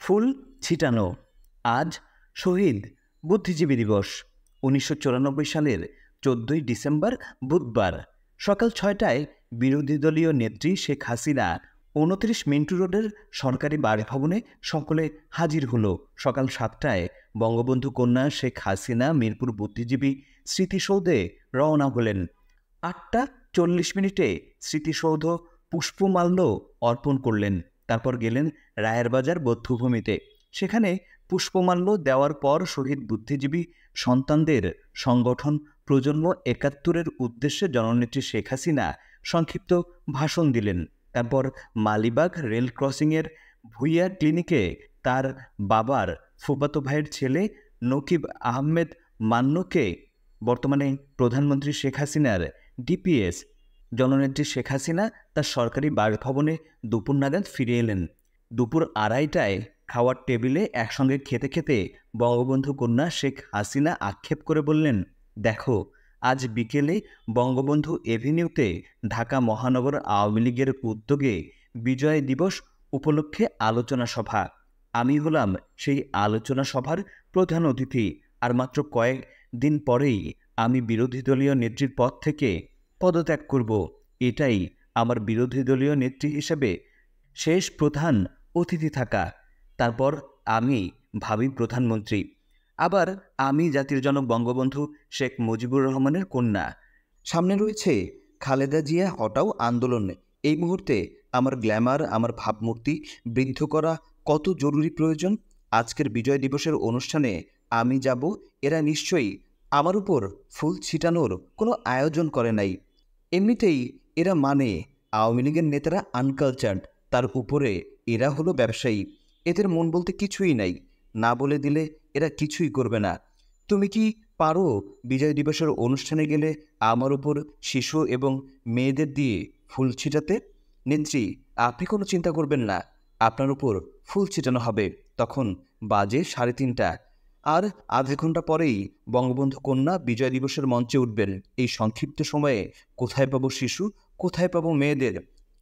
ফুল ছিটানো। আজ শহীদ বুদ্ধিজীবী দিবস। ১৯৯৪ সালের ১৪ই ডিসেম্বর বুধবার সকাল ৬টায় বিরোধী দলীয় নেত্রী শেখ হাসিনা ২৯ মিন্টু রোডের সরকারি বাসভবনে সকলে হাজির হলো। সকাল ৭টায় বঙ্গবন্ধু কন্যা শেখ হাসিনা মিরপুর বুদ্ধিজীবী স্মৃতিসৌধে রওনা হলেন। ৮টা ৪০ মিনিটে স্মৃতিসৌধ পুষ্পমাল্য অর্পণ করলেন। তারপর গেলেন রায়েরবাজার বধ্যভূমিতে। সেখানে পুষ্পমাল্য দেওয়ার পর শহীদ বুদ্ধিজীবী সন্তানদের সংগঠন প্রজন্ম ৭১-এর উদ্দেশ্যে জননেত্রী শেখ হাসিনা সংক্ষিপ্ত ভাষণ দিলেন। তারপর মালিবাগ রেল ক্রসিংয়ের ভূঁইয়া ক্লিনিকে তার বাবার ফুফাতো ভাইয়ের ছেলে নকিব আহমেদ মান্নুকে, বর্তমানে প্রধানমন্ত্রী শেখ হাসিনার ডিপিএস, জননেত্রী শেখ হাসিনা তার সরকারি বাসভবনে দুপুর নাগাদ ফিরে এলেন। দুপুর ২:৩০টায় খাওয়ার টেবিলে একসঙ্গে খেতে খেতে বঙ্গবন্ধু কন্যা শেখ হাসিনা আক্ষেপ করে বললেন, দেখো, আজ বিকেলে বঙ্গবন্ধু এভিনিউতে ঢাকা মহানগর আওয়ামী লীগের উদ্যোগে বিজয় দিবস উপলক্ষে আলোচনা সভা। আমি হলাম সেই আলোচনা সভার প্রধান অতিথি। আর মাত্র কয়েক দিন পরেই আমি বিরোধী দলীয় নেত্রীর পদ থেকে পদত্যাগ করব। এটাই আমার বিরোধী দলীয় নেত্রী হিসেবে শেষ প্রধান অতিথি থাকা। তারপর আমি ভাবি প্রধানমন্ত্রী। আবার আমি জাতির জনক বঙ্গবন্ধু শেখ মুজিবুর রহমানের কন্যা। সামনে রয়েছে খালেদা জিয়া হটাও আন্দোলন। এই মুহূর্তে আমার গ্ল্যামার, আমার ভাবমূর্তি বৃদ্ধ করা কত জরুরি প্রয়োজন। আজকের বিজয় দিবসের অনুষ্ঠানে আমি যাব, এরা নিশ্চয়ই আমার উপর ফুল ছিটানোর কোনো আয়োজন করে নাই। এমনিতেই এরা মানে আওয়ামী লীগের নেতারা আনকালচার্ড, তার উপরে এরা হলো ব্যবসায়ী। এদের মন বলতে কিছুই নাই, না বলে দিলে এরা কিছুই করবে না। তুমি কি পারো বিজয় দিবসের অনুষ্ঠানে গেলে আমার উপর শিশু এবং মেয়েদের দিয়ে ফুল ছিটাতে? নেত্রী, আপনি কোনো চিন্তা করবেন না, আপনার উপর ফুল ছিটানো হবে। তখন বাজে ৩:৩০। আর আধা ঘন্টা পরেই বঙ্গবন্ধু কন্যা বিজয় দিবসের মঞ্চে উঠবেন। এই সংক্ষিপ্ত সময়ে কোথায় পাবো শিশু, কোথায় পাবো মেয়েদের?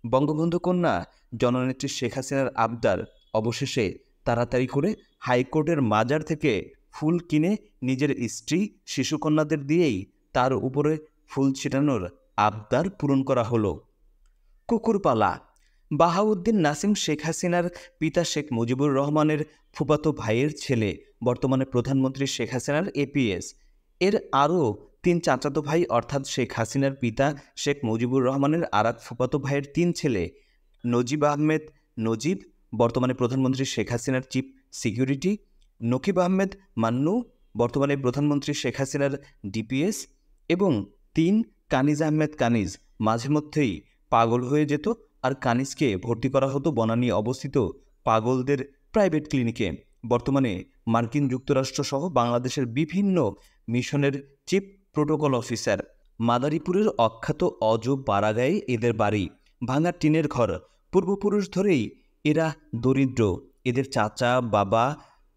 বঙ্গবন্ধু কন্যা জননেত্রী শেখ হাসিনার আবদার, অবশেষে তাড়াতাড়ি করে হাইকোর্টের মাজার থেকে ফুল কিনে নিজের স্ত্রী শিশুকন্যাদের দিয়েই তার উপরে ফুল ছিটানোর আবদার পূরণ করা হলো। কুকুরপালা। বাহাউদ্দিন নাসিম শেখ হাসিনার পিতা শেখ মুজিবুর রহমানের ফুফাতো ভাইয়ের ছেলে, বর্তমানে প্রধানমন্ত্রী শেখ হাসিনার এপিএস। এর আরও ৩ চাচাতো ভাই, অর্থাৎ শেখ হাসিনার পিতা শেখ মুজিবুর রহমানের আরেক ফুফাতো ভাইয়ের ৩ ছেলে, নজিব আহমেদ নজিব, বর্তমানে প্রধানমন্ত্রী শেখ হাসিনার চিফ সিকিউরিটি, নকিব আহমেদ মান্নু, বর্তমানে প্রধানমন্ত্রী শেখ হাসিনার ডিপিএস, এবং ৩ কানিজ আহমেদ কানিজ। মাঝে মধ্যেই পাগল হয়ে যেত, আর কানিজকে ভর্তি করা হতো বনানী অবস্থিত পাগলদের প্রাইভেট ক্লিনিকে। বর্তমানে মার্কিন যুক্তরাষ্ট্র সহ বাংলাদেশের বিভিন্ন মিশনের চিফ প্রোটোকল অফিসার। মাদারীপুরের অখ্যাত অজ পাড়াগাঁয়ে এদের বাড়ি। ভাঙা টিনের ঘর। পূর্বপুরুষ ধরেই এরা দরিদ্র। এদের চাচা, বাবা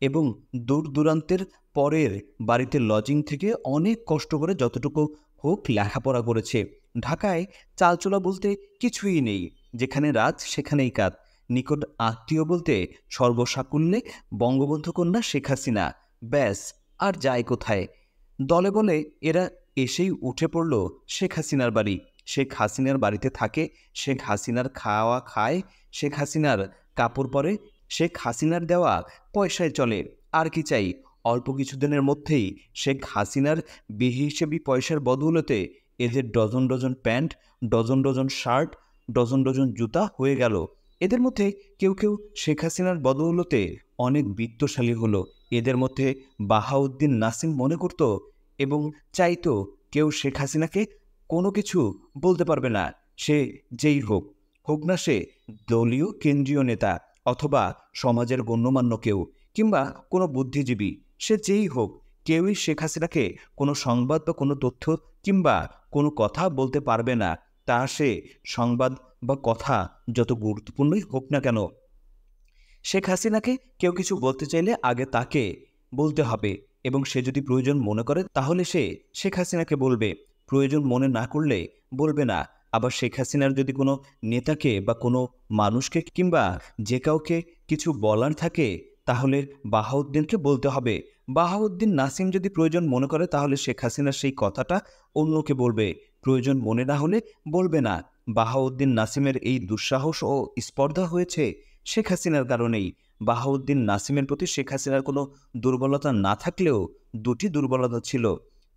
এবং দূর দূরান্তের পরের বাড়িতে লজিং থেকে অনেক কষ্ট করে যতটুকু হোক লেখাপড়া করেছে। ঢাকায় চালচোলা বলতে কিছুই নেই, যেখানে রাত সেখানেই কাত। নিকট আত্মীয় বলতে সর্বসাকুল্যে বঙ্গবন্ধু কন্যা শেখ হাসিনা, ব্যাস, আর যায় কোথায়? দলে বলে এরা এসেই উঠে পড়ল শেখ হাসিনার বাড়ি। শেখ হাসিনার বাড়িতে থাকে, শেখ হাসিনার খাওয়া খায়, শেখ হাসিনার কাপড় পরে, শেখ হাসিনার দেওয়া পয়সায় চলে। আর কি চাই? অল্প কিছুদিনের মধ্যেই শেখ হাসিনার বেহিসেবি পয়সার বদৌলতে এদের dozen dozen pant, dozen dozen shirt, dozen dozen জুতা হয়ে গেল। এদের মধ্যে কেউ কেউ শেখ হাসিনার বদৌলতে অনেক বিত্তশালী হলো। এদের মধ্যে বাহাউদ্দিন নাসিম মনে করত এবং চাইতো কেউ শেখ হাসিনাকে কোনো কিছু বলতে পারবে না, সে যেই হোক, হোক না সে দলীয় কেন্দ্রীয় নেতা অথবা সমাজের গণ্যমান্য কেউ কিংবা কোনো বুদ্ধিজীবী, সে যেই হোক, কেউই শেখ হাসিনাকে কোনো সংবাদ বা কোনো তথ্য কিংবা কোনো কথা বলতে পারবে না, তা সে সংবাদ বা কথা যত গুরুত্বপূর্ণই হোক না কেন। শেখ হাসিনাকে কেউ কিছু বলতে চাইলে আগে তাকে বলতে হবে, এবং সে যদি প্রয়োজন মনে করে তাহলে সে শেখ হাসিনাকে বলবে, প্রয়োজন মনে না করলে বলবে না। আবার শেখ হাসিনার যদি কোনো নেতাকে বা কোনো মানুষকে কিংবা যে কাউকে কিছু বলার থাকে, তাহলে বাহাউদ্দিনকে বলতে হবে। বাহাউদ্দিন নাসিম যদি প্রয়োজন মনে করে তাহলে শেখ হাসিনার সেই কথাটা অন্যকে বলবে, প্রয়োজন মনে না হলে বলবে না। বাহাউদ্দিন নাসিমের এই দুঃসাহস ও স্পর্ধা হয়েছে শেখ হাসিনার কারণেই। বাহাউদ্দিন নাসিমের প্রতি শেখ হাসিনার কোনো দুর্বলতা না থাকলেও দুটি দুর্বলতা ছিল।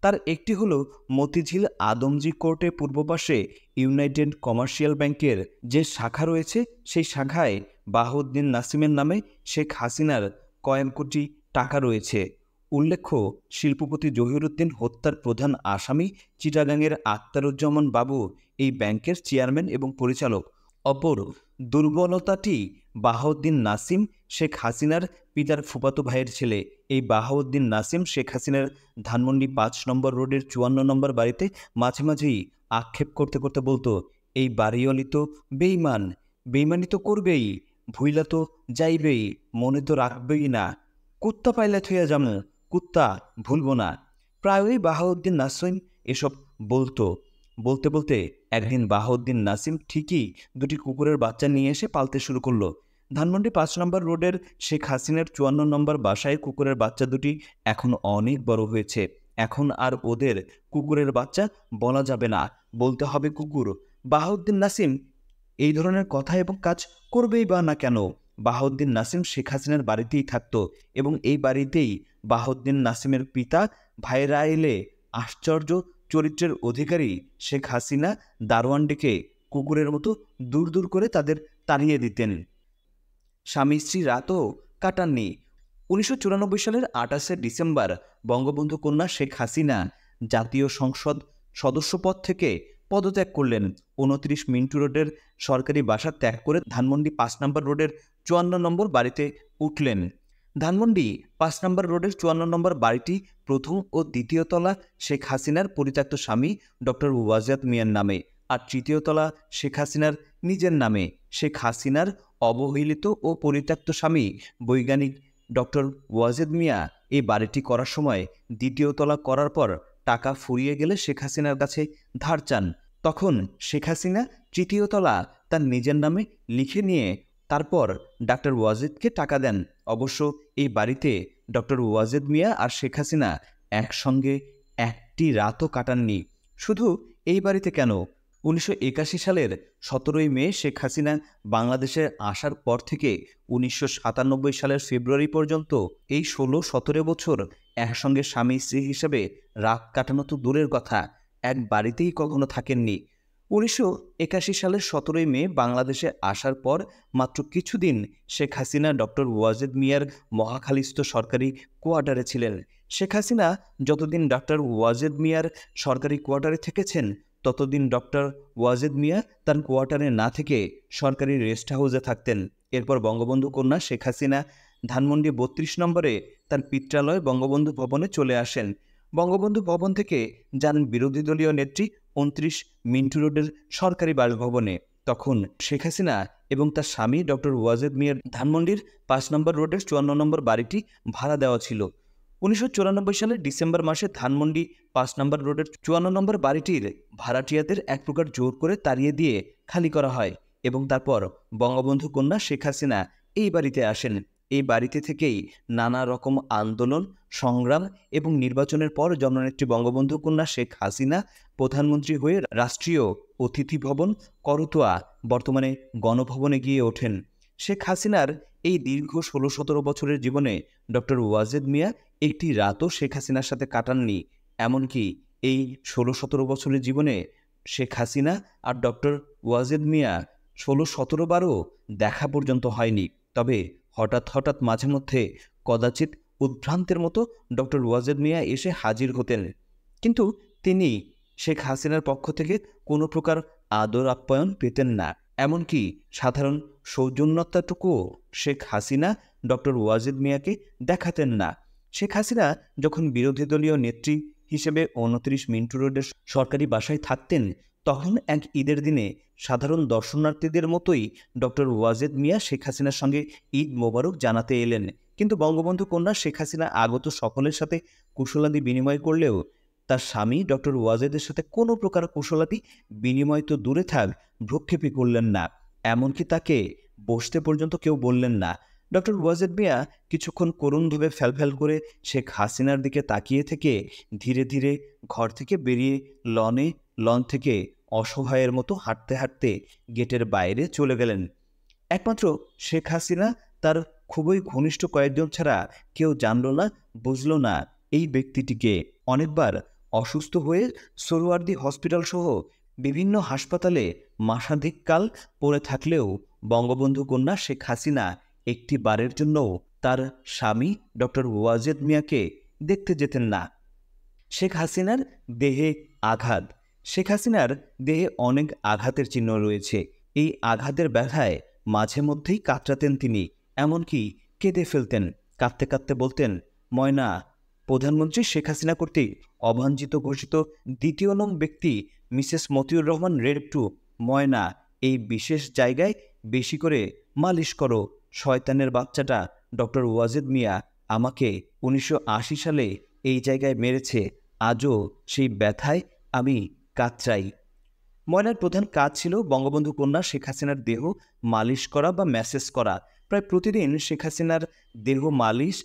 তার একটি হলো মতিঝিল আদমজি কোর্টে পূর্ব পাশে ইউনাইটেড কমার্শিয়াল ব্যাংকের যে শাখা রয়েছে সেই শাখায় বাহাউদ্দিন নাসিমের নামে শেখ হাসিনার কয়েক কোটি টাকা রয়েছে। উল্লেখ্য, শিল্পপতি জহিরুদ্দিন হত্যার প্রধান আসামি চিটাগাংয়ের আখতারুজ্জামান বাবু এই ব্যাংকের চেয়ারম্যান এবং পরিচালক। অপর দুর্বলতাটি বাহাউদ্দিন নাসিম শেখ হাসিনার পিতার ফুফাতো ভাইয়ের ছেলে। এই বাহাউদ্দিন নাসিম শেখ হাসিনার ধানমন্ডি ৫ নম্বর রোডের ৫৪ নম্বর বাড়িতে মাঝে মাঝেই আক্ষেপ করতে করতে বলতো, এই বাড়িওয়ালি তো বেইমান, বেইমানি তো করবেই, ভুইলা তো যাইবেই, মনে তো রাখবেই না, কুত্তা পাইলে থইয়া যামু, কুত্তা ভুলবো না। প্রায়ই বাহাউদ্দিন নাসিম এসব বলতো। বলতে বলতে একদিন বাহাউদ্দিন নাসিম ঠিকই দুটি কুকুরের বাচ্চা নিয়ে এসে পালতে শুরু করলো। ধানমন্ডি ৫ নম্বর রোডের শেখ হাসিনার ৫৪ নম্বর বাসায় কুকুরের বাচ্চা দুটি এখন অনেক বড় হয়েছে। এখন আর ওদের কুকুরের বাচ্চা বলা যাবে না, বলতে হবে কুকুর। বাহাউদ্দিন নাসিম এই ধরনের কথা এবং কাজ করবেই বা না কেন? বাহাউদ্দিন নাসিম শেখ হাসিনার বাড়িতেই থাকতো এবং এই বাড়িতেই বাহাউদ্দিন নাসিমের পিতা ভাইরা এলে আশ্চর্য চরিত্রের অধিকারী শেখ হাসিনা দারোয়ান ডেকে কুকুরের মতো দূর দূর করে তাদের তাড়িয়ে দিতেন। স্বামী স্ত্রী রাতও কাটাননি। ১৯৯৪ সালের ২৮শে ডিসেম্বর বঙ্গবন্ধু কন্যা শেখ হাসিনা জাতীয় সংসদ সদস্যপদ থেকে পদত্যাগ করলেন। ২৯ মিন্টু রোডের সরকারি বাসা ত্যাগ করে ধানমন্ডি ৫ নম্বর রোডের ৫৪ নম্বর বাড়িতে উঠলেন। ধানমন্ডি ৫ নম্বর রোডের ৫৪ নম্বর বাড়িটি প্রথম ও দ্বিতীয় তলা শেখ হাসিনার পরিত্যক্ত স্বামী ডক্টর ওয়াজেদ মিয়ার নামে, আর তৃতীয় তলা শেখ হাসিনার নিজের নামে। শেখ হাসিনার অবহেলিত ও পরিত্যক্ত স্বামী বৈজ্ঞানিক ডক্টর ওয়াজেদ মিয়া এই বাড়িটি করার সময় দ্বিতীয় তলা করার পর টাকা ফুরিয়ে গেলে শেখ হাসিনার কাছে ধার চান। তখন শেখ হাসিনা তৃতীয় তলা তার নিজের নামে লিখে নিয়ে তারপর ডাক্তার ওয়াজেদকে টাকা দেন। অবশ্য এই বাড়িতে ডক্টর ওয়াজেদ মিয়া আর শেখ হাসিনা একসঙ্গে একটি রাতও কাটাননি। শুধু এই বাড়িতে কেন, ১৯৮১ সালের ১৭ই মে শেখ হাসিনা বাংলাদেশে আসার পর থেকে ১৯৯৭ সালের ফেব্রুয়ারি পর্যন্ত এই ১৬-১৭ বছর একসঙ্গে স্বামী স্ত্রী হিসেবে রাত কাটানো তো দূরের কথা, এক বাড়িতেই কখনো থাকেননি। ১৯৮১ সালের ১৭ই মে বাংলাদেশে আসার পর মাত্র কিছুদিন শেখ হাসিনা ডক্টর ওয়াজেদ মিয়ার মহাখালীস্থ সরকারি কোয়ার্টারে ছিলেন। শেখ হাসিনা যতদিন ডক্টর ওয়াজেদ মিয়ার সরকারি কোয়ার্টারে থেকেছেন ততদিন ডক্টর ওয়াজেদ মিয়া তার কোয়ার্টারে না থেকে সরকারি রেস্ট হাউসে থাকতেন। এরপর বঙ্গবন্ধু কন্যা শেখ হাসিনা ধানমন্ডি ৩২ নম্বরে তার পিত্রালয় বঙ্গবন্ধু ভবনে চলে আসেন। বঙ্গবন্ধু ভবন থেকে যান বিরোধী দলীয় নেত্রী ২৯ মিন্টু রোডের সরকারি বাসভবনে। তখন শেখ হাসিনা এবং তার স্বামী ডক্টর ওয়াজেদ মিয়ার ধানমন্ডির ৫ নম্বর রোডের ৫৪ নম্বর বাড়িটি ভাড়া দেওয়া ছিল। ১৯৯৪ সালের ডিসেম্বর মাসে ধানমন্ডি ৫ নম্বর রোডের ৫৪ নম্বর বাড়িটির ভাড়াটিয়াদের এক প্রকার জোর করে তাড়িয়ে দিয়ে খালি করা হয় এবং তারপর বঙ্গবন্ধু কন্যা শেখ হাসিনা এই বাড়িতে আসেন। এই বাড়িতে থেকেই নানা রকম আন্দোলন, সংগ্রাম এবং নির্বাচনের পর জননেত্রী বঙ্গবন্ধু কন্যা শেখ হাসিনা প্রধানমন্ত্রী হয়ে রাষ্ট্রীয় অতিথি ভবন করতোয়া, বর্তমানে গণভবনে গিয়ে ওঠেন। শেখ হাসিনার এই দীর্ঘ ১৬-১৭ বছরের জীবনে ডক্টর ওয়াজেদ মিয়া একটি রাতও শেখ হাসিনার সাথে কাটাননি। এমনকি এই ১৬-১৭ বছরের জীবনে শেখ হাসিনা আর ডক্টর ওয়াজেদ মিয়া ১৬-১৭ বারও দেখা পর্যন্ত হয়নি। তবে হঠাৎ হঠাৎ মাঝে মধ্যে কদাচিৎ উদ্ভ্রান্তের মতো ডক্টর ওয়াজেদ মিয়া এসে হাজির হতেন, কিন্তু তিনি শেখ হাসিনার পক্ষ থেকে কোনো প্রকার আদর আপ্যায়ন পেতেন না। এমনকি সাধারণ সৌজন্যতাটুকুও শেখ হাসিনা ডক্টর ওয়াজেদ মিয়াকে দেখাতেন না। শেখ হাসিনা যখন বিরোধী দলীয় নেত্রী হিসেবে ২৯ মিন্টু রোডের সরকারি বাসায় থাকতেন তখন এক ঈদের দিনে সাধারণ দর্শনার্থীদের মতোই ডক্টর ওয়াজেদ মিয়া শেখ হাসিনার সঙ্গে ঈদ মোবারক জানাতে এলেন। কিন্তু বঙ্গবন্ধু কন্যা শেখ হাসিনা আগত সকলের সাথে কুশলাদি বিনিময় করলেও তার স্বামী ডক্টর ওয়াজেদের সাথে কোনো প্রকার কুশলাদি বিনিময় তো দূরে থাক, ভ্রুক্ষেপই করলেন না। এমনকি তাকে বসতে পর্যন্ত কেউ বললেন না। ডক্টর ওয়াজেদ মিয়া কিছুক্ষণ করুণভাবে ফ্যালফ্যাল করে শেখ হাসিনার দিকে তাকিয়ে থেকে ধীরে ধীরে ঘর থেকে বেরিয়ে লন থেকে অসহায়ের মতো হাঁটতে হাঁটতে গেটের বাইরে চলে গেলেন। একমাত্র শেখ হাসিনা, তার খুবই ঘনিষ্ঠ কয়েকজন ছাড়া কেউ জানল না, বুঝল না এই ব্যক্তিটিকে। অনেকবার অসুস্থ হয়ে সোহরাওয়ার্দী হসপিটাল সহ বিভিন্ন হাসপাতালে মাসাধিককাল পড়ে থাকলেও বঙ্গবন্ধু কন্যা শেখ হাসিনা একটি বারের জন্যও তার স্বামী ডক্টর ওয়াজেদ মিয়াকে দেখতে যেতেন না। শেখ হাসিনার দেহে আঘাত। শেখ হাসিনার দেহে অনেক আঘাতের চিহ্ন রয়েছে। এই আঘাতের ব্যথায় মাঝে মধ্যেই কাতরাতেন তিনি, এমনকি কেঁদে ফেলতেন। কাঁদতে কাঁদতে বলতেন, ময়না, প্রধানমন্ত্রী শেখ হাসিনা কর্তৃক অবাঞ্ছিত ঘোষিত দ্বিতীয় নং ব্যক্তি মিসেস মতিউর রহমান রেডটু, ময়না, এই বিশেষ জায়গায় বেশি করে মালিশ করো। শয়তানের বাচ্চাটা ডক্টর ওয়াজেদ মিয়া আমাকে 1980 সালে এই জায়গায় মেরেছে। আজও সেই ব্যথায় আমি কাতরাই। ময়নার প্রধান কাজ ছিল বঙ্গবন্ধু কন্যা শেখ হাসিনার দেহ মালিশ করা বা ম্যাসেজ করা। প্রায় প্রতিদিন শেখ হাসিনার দেহ মালিশ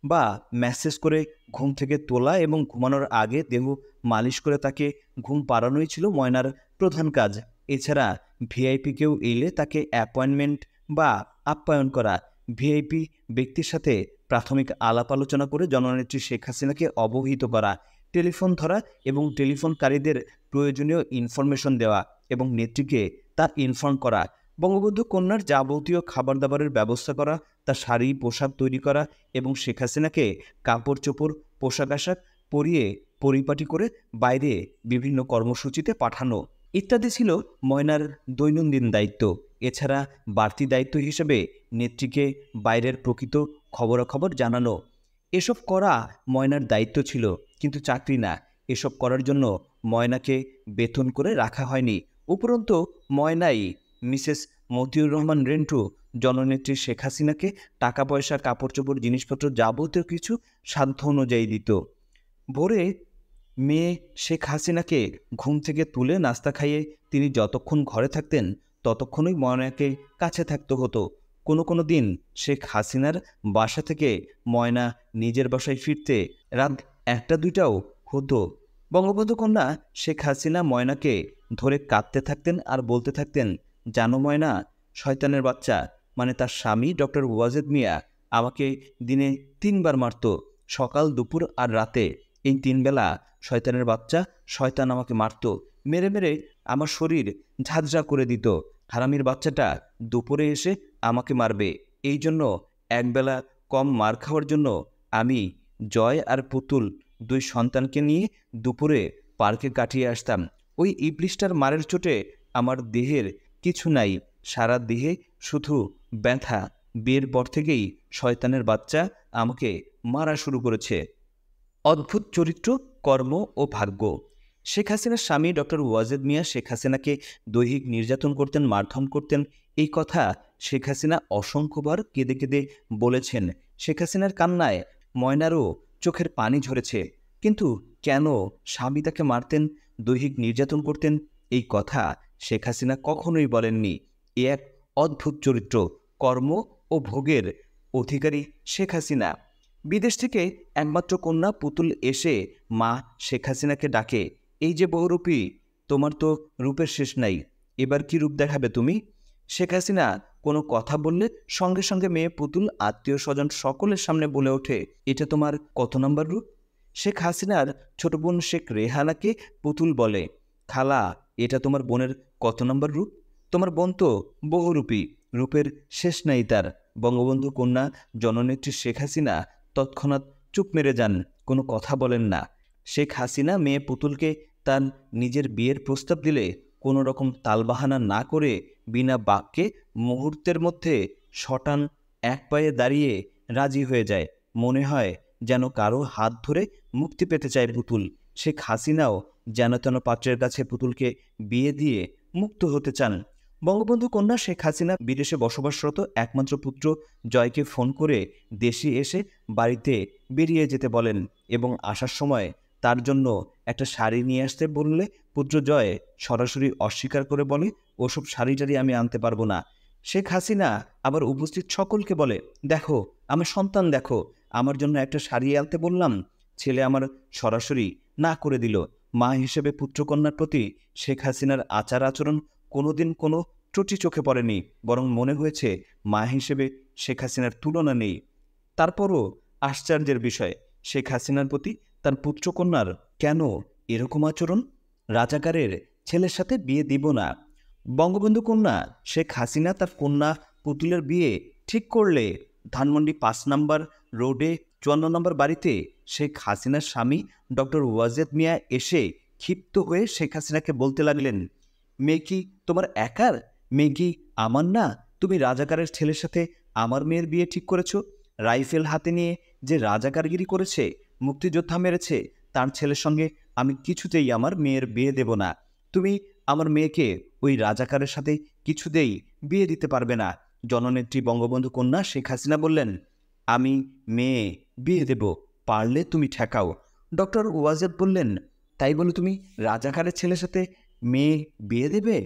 বা ম্যাসেজ করে ঘুম থেকে তোলা এবং ঘুমানোর আগে দেহ মালিশ করে তাকে ঘুম পাড়ানোই ছিল ময়নার প্রধান কাজ। এছাড়া ভিআইপি কেউ এলে তাকে অ্যাপয়েন্টমেন্ট বা আপ্যায়ন করা, ভিআইপি ব্যক্তির সাথে প্রাথমিক আলাপ আলোচনা করে জননেত্রী শেখ হাসিনাকে অবহিত করা, টেলিফোন ধরা এবং টেলিফোনকারীদের প্রয়োজনীয় ইনফরমেশন দেওয়া এবং নেত্রীকে তা ইনফর্ম করা, বঙ্গবন্ধু কন্যার যাবতীয় খাবার দাবারের ব্যবস্থা করা, তার শাড়ি পোশাক তৈরি করা এবং শেখ হাসিনাকে কাপড় চোপড় পোশাক আশাক পরিয়ে পরিপাটি করে বাইরে বিভিন্ন কর্মসূচিতে পাঠানো ইত্যাদি ছিল ময়নার দৈনন্দিন দায়িত্ব। এছাড়া বাড়তি দায়িত্ব হিসেবে নেত্রীকে বাইরের প্রকৃত খবরাখবর জানানো। এসব করা ময়নার দায়িত্ব ছিল, কিন্তু চাকরি না। এসব করার জন্য ময়নাকে বেতন করে রাখা হয়নি। উপরন্তু ময়নাই মিসেস মতিউর রহমান রেন্টু জননেত্রী শেখ হাসিনাকে টাকা পয়সা কাপড় চোপড় জিনিসপত্র যাবতীয় কিছু সাধ্য অনুযায়ী দিত। ভোরে মেয়ে শেখ হাসিনাকে ঘুম থেকে তুলে নাস্তা খাইয়ে তিনি যতক্ষণ ঘরে থাকতেন ততক্ষণই ময়নাকে কাছে থাকতে হতো। কোনো কোনো দিন শেখ হাসিনার বাসা থেকে ময়না নিজের বাসায় ফিরতে রাত 1টা-2টাও হতো। বঙ্গবন্ধু কন্যা শেখ হাসিনা ময়নাকে ধরে কাঁদতে থাকতেন আর বলতে থাকতেন, জানো ময়না, শয়তানের বাচ্চা মানে তার স্বামী ডক্টর ওয়াজেদ মিয়া আমাকে দিনে 3বার মারত, সকাল দুপুর আর রাতে। এই 3 বেলা শয়তানের বাচ্চা শয়তান আমাকে মারত, মেরে মেরে আমার শরীর ঝাঁঝরা করে দিত। হারামির বাচ্চাটা দুপুরে এসে আমাকে মারবে, এই জন্য একবেলা কম মার খাওয়ার জন্য আমি জয় আর পুতুল 2 সন্তানকে নিয়ে দুপুরে পার্কে কাটিয়ে আসতাম। ওই ইবলিশটার মারের চোটে আমার দেহের কিছু নাই, সারা দেহে শুধু ব্যথা। বিয়ের পর থেকেই শয়তানের বাচ্চা আমাকে মারা শুরু করেছে। অদ্ভুত চরিত্র, কর্ম ও ভাগ্য। শেখ হাসিনার স্বামী ডক্টর ওয়াজেদ মিয়া শেখ হাসিনাকে দৈহিক নির্যাতন করতেন, মারধর করতেন। এই কথা শেখ হাসিনা অসংখ্যবার কেঁদে কেঁদে বলেছেন। শেখ হাসিনার কান্নায় ময়নারও চোখের পানি ঝরেছে। কিন্তু কেন স্বামী তাকে মারতেন, দৈহিক নির্যাতন করতেন, এই কথা শেখ হাসিনা কখনোই বলেননি। এ এক অদ্ভুত চরিত্র, কর্ম ও ভোগের অধিকারী শেখ হাসিনা। বিদেশ থেকে একমাত্র কন্যা পুতুল এসে মা শেখ হাসিনাকে ডাকে, এই যে বহুরূপী, তোমার তো রূপের শেষ নাই, এবার কি রূপ দেখাবে তুমি? শেখ হাসিনা কোনো কথা বললে সঙ্গে সঙ্গে মেয়ে পুতুল আত্মীয় স্বজন সকলের সামনে বলে ওঠে, এটা তোমার কত নম্বর রূপ? শেখ হাসিনার ছোট বোন শেখ রেহানাকে পুতুল বলে, খালা, এটা তোমার বোনের কত নম্বর রূপ? তোমার বোন তো বহুরূপী, রূপের শেষ নাই তার। বঙ্গবন্ধু কন্যা জননেত্রী শেখ হাসিনা তৎক্ষণাৎ চুপ মেরে যান, কোনো কথা বলেন না। শেখ হাসিনা মেয়ে পুতুলকে তার নিজের বিয়ের প্রস্তাব দিলে কোনো রকম তালবাহানা না করে বিনা বাক্যে মুহূর্তের মধ্যে শটান এক পায়ে দাঁড়িয়ে রাজি হয়ে যায়। মনে হয় যেন কারো হাত ধরে মুক্তি পেতে চায় পুতুল। শেখ হাসিনাও যেন তেন পাত্রের কাছে পুতুলকে বিয়ে দিয়ে মুক্ত হতে চান। বঙ্গবন্ধু কন্যা শেখ হাসিনা বিদেশে বসবাসরত একমাত্র পুত্র জয়কে ফোন করে দেশে এসে বাড়িতে বেরিয়ে যেতে বলেন এবং আসার সময় তার জন্য একটা শাড়ি নিয়ে আসতে বললে পুত্র জয় সরাসরি অস্বীকার করে বলে, ওসব শাড়ি টাড়ি আমি আনতে পারবো না, শেখ হাসিনা আবার উপস্থিত সকলকে বলে, দেখো আমার সন্তান, দেখো আমার জন্য একটা শাড়ি আনতে বললাম, ছেলে আমার সরাসরি না করে দিল। মা হিসেবে পুত্রকন্যার প্রতি শেখ হাসিনার আচার আচরণ কোনোদিন কোনো ত্রুটি চোখে পড়েনি, বরং মনে হয়েছে মা হিসেবে শেখ হাসিনার তুলনা নেই। তারপরও আশ্চর্যের বিষয়, শেখ হাসিনার প্রতি তার পুত্রকন্যার কেন এরকম আচরণ? রাজাকারের ছেলের সাথে বিয়ে দিব না। বঙ্গবন্ধু কন্যা শেখ হাসিনা তার কন্যা পুতুলের বিয়ে ঠিক করলে ধানমন্ডি ৫ নম্বর রোডে ৫৪ নম্বর বাড়িতে শেখ হাসিনার স্বামী ডক্টর ওয়াজেদ মিয়া এসে ক্ষিপ্ত হয়ে শেখ হাসিনাকে বলতে লাগলেন, মেয়ে কি তোমার একার? মেয়ে কি আমার না? তুমি রাজাকারের ছেলের সাথে আমার মেয়ের বিয়ে ঠিক করেছ? রাইফেল হাতে নিয়ে যে রাজাকারগিরি করেছে, মুক্তিযোদ্ধা মেরেছে, তার ছেলের সঙ্গে আমি কিছুতেই আমার মেয়ের বিয়ে দেব না। তুমি আমার মেয়েকে ওই রাজাকারের সাথে কিছুতেই বিয়ে দিতে পারবে না। জননেত্রী বঙ্গবন্ধু কন্যা শেখ হাসিনা বললেন, আমি মেয়ে বিয়ে দেব, পারলে তুমি ঠেকাও। ডক্টর ওয়াজেদ বললেন, তাই বলে তুমি রাজাকারের ছেলের সাথে মেয়ে বিয়ে দেবে?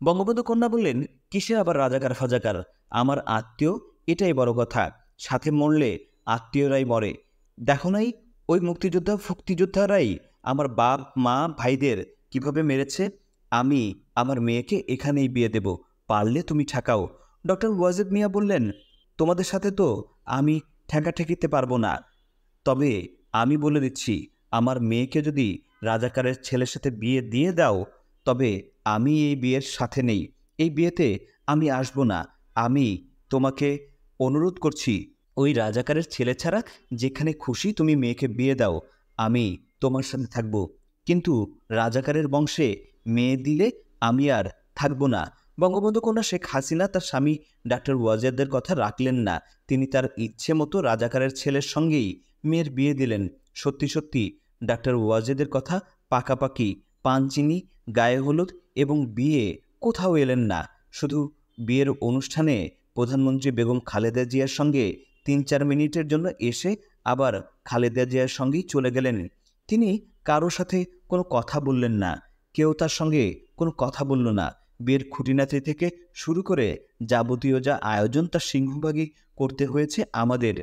বঙ্গবন্ধু কন্যা বললেন, কিসের আবার রাজাকার ফাজাকার? আমার আত্মীয়, এটাই বড় কথা। সাথে মরলে আত্মীয়রাই মরে। দেখো নাই ওই মুক্তিযোদ্ধারাই আমার বাপ মা ভাইদের কিভাবে মেরেছে? আমি আমার মেয়েকে এখানেই বিয়ে দেব, পারলে তুমি ঠেকাও। ডক্টর ওয়াজেদ মিয়া বললেন, তোমাদের সাথে তো আমি ঠেকাঠেকিতে পারবো না, তবে আমি বলে দিচ্ছি, আমার মেয়েকে যদি রাজাকারের ছেলের সাথে বিয়ে দিয়ে দাও, তবে আমি এই বিয়ের সাথে নেই, এই বিয়েতে আমি আসব না। আমি তোমাকে অনুরোধ করছি, ওই রাজাকারের ছেলে ছাড়া যেখানে খুশি তুমি মেয়েকে বিয়ে দাও, আমি তোমার সাথে থাকব। কিন্তু রাজাকারের বংশে মেয়ে দিলে আমি আর থাকব না। বঙ্গবন্ধু কন্যা শেখ হাসিনা তার স্বামী ডাক্তার ওয়াজেদের কথা রাখলেন না। তিনি তার ইচ্ছে মতো রাজাকারের ছেলের সঙ্গেই মেয়ের বিয়ে দিলেন। সত্যি সত্যি ডাক্তার ওয়াজেদের কথা পাকাপাকি, পান চিনি, গায়ে হলুদ এবং বিয়ে কোথাও এলেন না। শুধু বিয়ের অনুষ্ঠানে প্রধানমন্ত্রী বেগম খালেদা জিয়ার সঙ্গে ৩-৪ মিনিটের জন্য এসে আবার খালেদা জিয়ার সঙ্গেই চলে গেলেন। তিনি কারো সাথে কোনো কথা বললেন না, কেউ তার সঙ্গে কোনো কথা বলল না। বিয়ের খুঁটিনাটি থেকে শুরু করে যাবতীয় যা আয়োজন তা সিংহভাগই করতে হয়েছে আমাদের।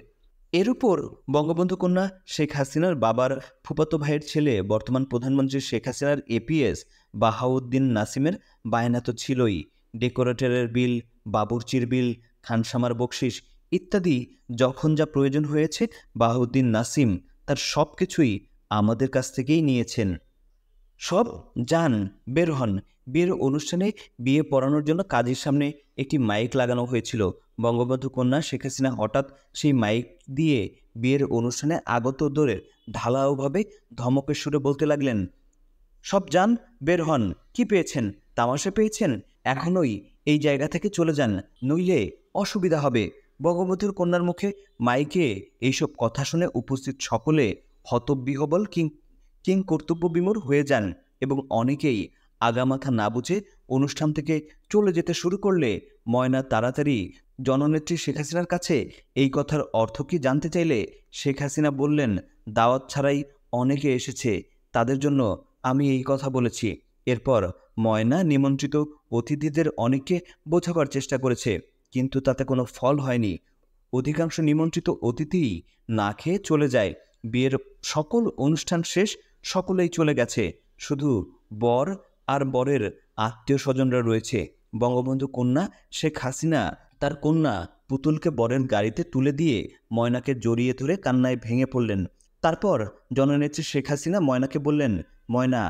এর উপর বঙ্গবন্ধু কন্যা শেখ হাসিনার বাবার ফুফাতো ভাইয়ের ছেলে বর্তমান প্রধানমন্ত্রী শেখ হাসিনার এপিএস বাহাউদ্দিন নাসিমের বায়না তো ছিলই। ডেকোরেটরের বিল, বাবুর্চির বিল, খানসামার বকশিস ইত্যাদি যখন যা প্রয়োজন হয়েছে, বাহাউদ্দিন নাসিম তার সব কিছুই আমাদের কাছ থেকেই নিয়েছেন। সব যান, বের হন। বিয়ের অনুষ্ঠানে বিয়ে পড়ানোর জন্য কাজের সামনে একটি মাইক লাগানো হয়েছিল। বঙ্গবন্ধু কন্যা শেখ হাসিনা হঠাৎ সেই মাইক দিয়ে বিয়ের অনুষ্ঠানে আগতদের ঢালাওভাবে ধমকের সুরে বলতে লাগলেন, সব যান, বের হন। কি পেয়েছেন? তামাশা পেয়েছেন? এখনই এই জায়গা থেকে চলে যান, নইলে অসুবিধা হবে। বঙ্গবন্ধুর কন্যার মুখে মাইকে এইসব কথা শুনে উপস্থিত সকলে হতবিহ্বল কিং কর্তব্যবিমূঢ় হয়ে যান এবং অনেকেই আগামাথা না বুঝে অনুষ্ঠান থেকে চলে যেতে শুরু করলে ময়না তাড়াতাড়ি জননেত্রী শেখ হাসিনার কাছে এই কথার অর্থ কি জানতে চাইলে শেখ হাসিনা বললেন, দাওয়াত ছাড়াই অনেকে এসেছে, তাদের জন্য আমি এই কথা বলেছি। এরপর ময়না নিমন্ত্রিত অতিথিদের অনেককে বোঝাবার চেষ্টা করেছে, কিন্তু তাতে কোনো ফল হয়নি। অধিকাংশ নিমন্ত্রিত অতিথিই না খেয়ে চলে যায়। বিয়ের সকল অনুষ্ঠান শেষ, সকলেই চলে গেছে। শুধু বর আর বরের আত্মীয় স্বজনরা রয়েছে। বঙ্গবন্ধু কন্যা শেখ হাসিনা তার কন্যা পুতুলকে বরের গাড়িতে তুলে দিয়ে ময়নাকে জড়িয়ে ধরে কান্নায় ভেঙে পড়লেন। তারপর জননেত্রী শেখ হাসিনা ময়নাকে বললেন, ময়না,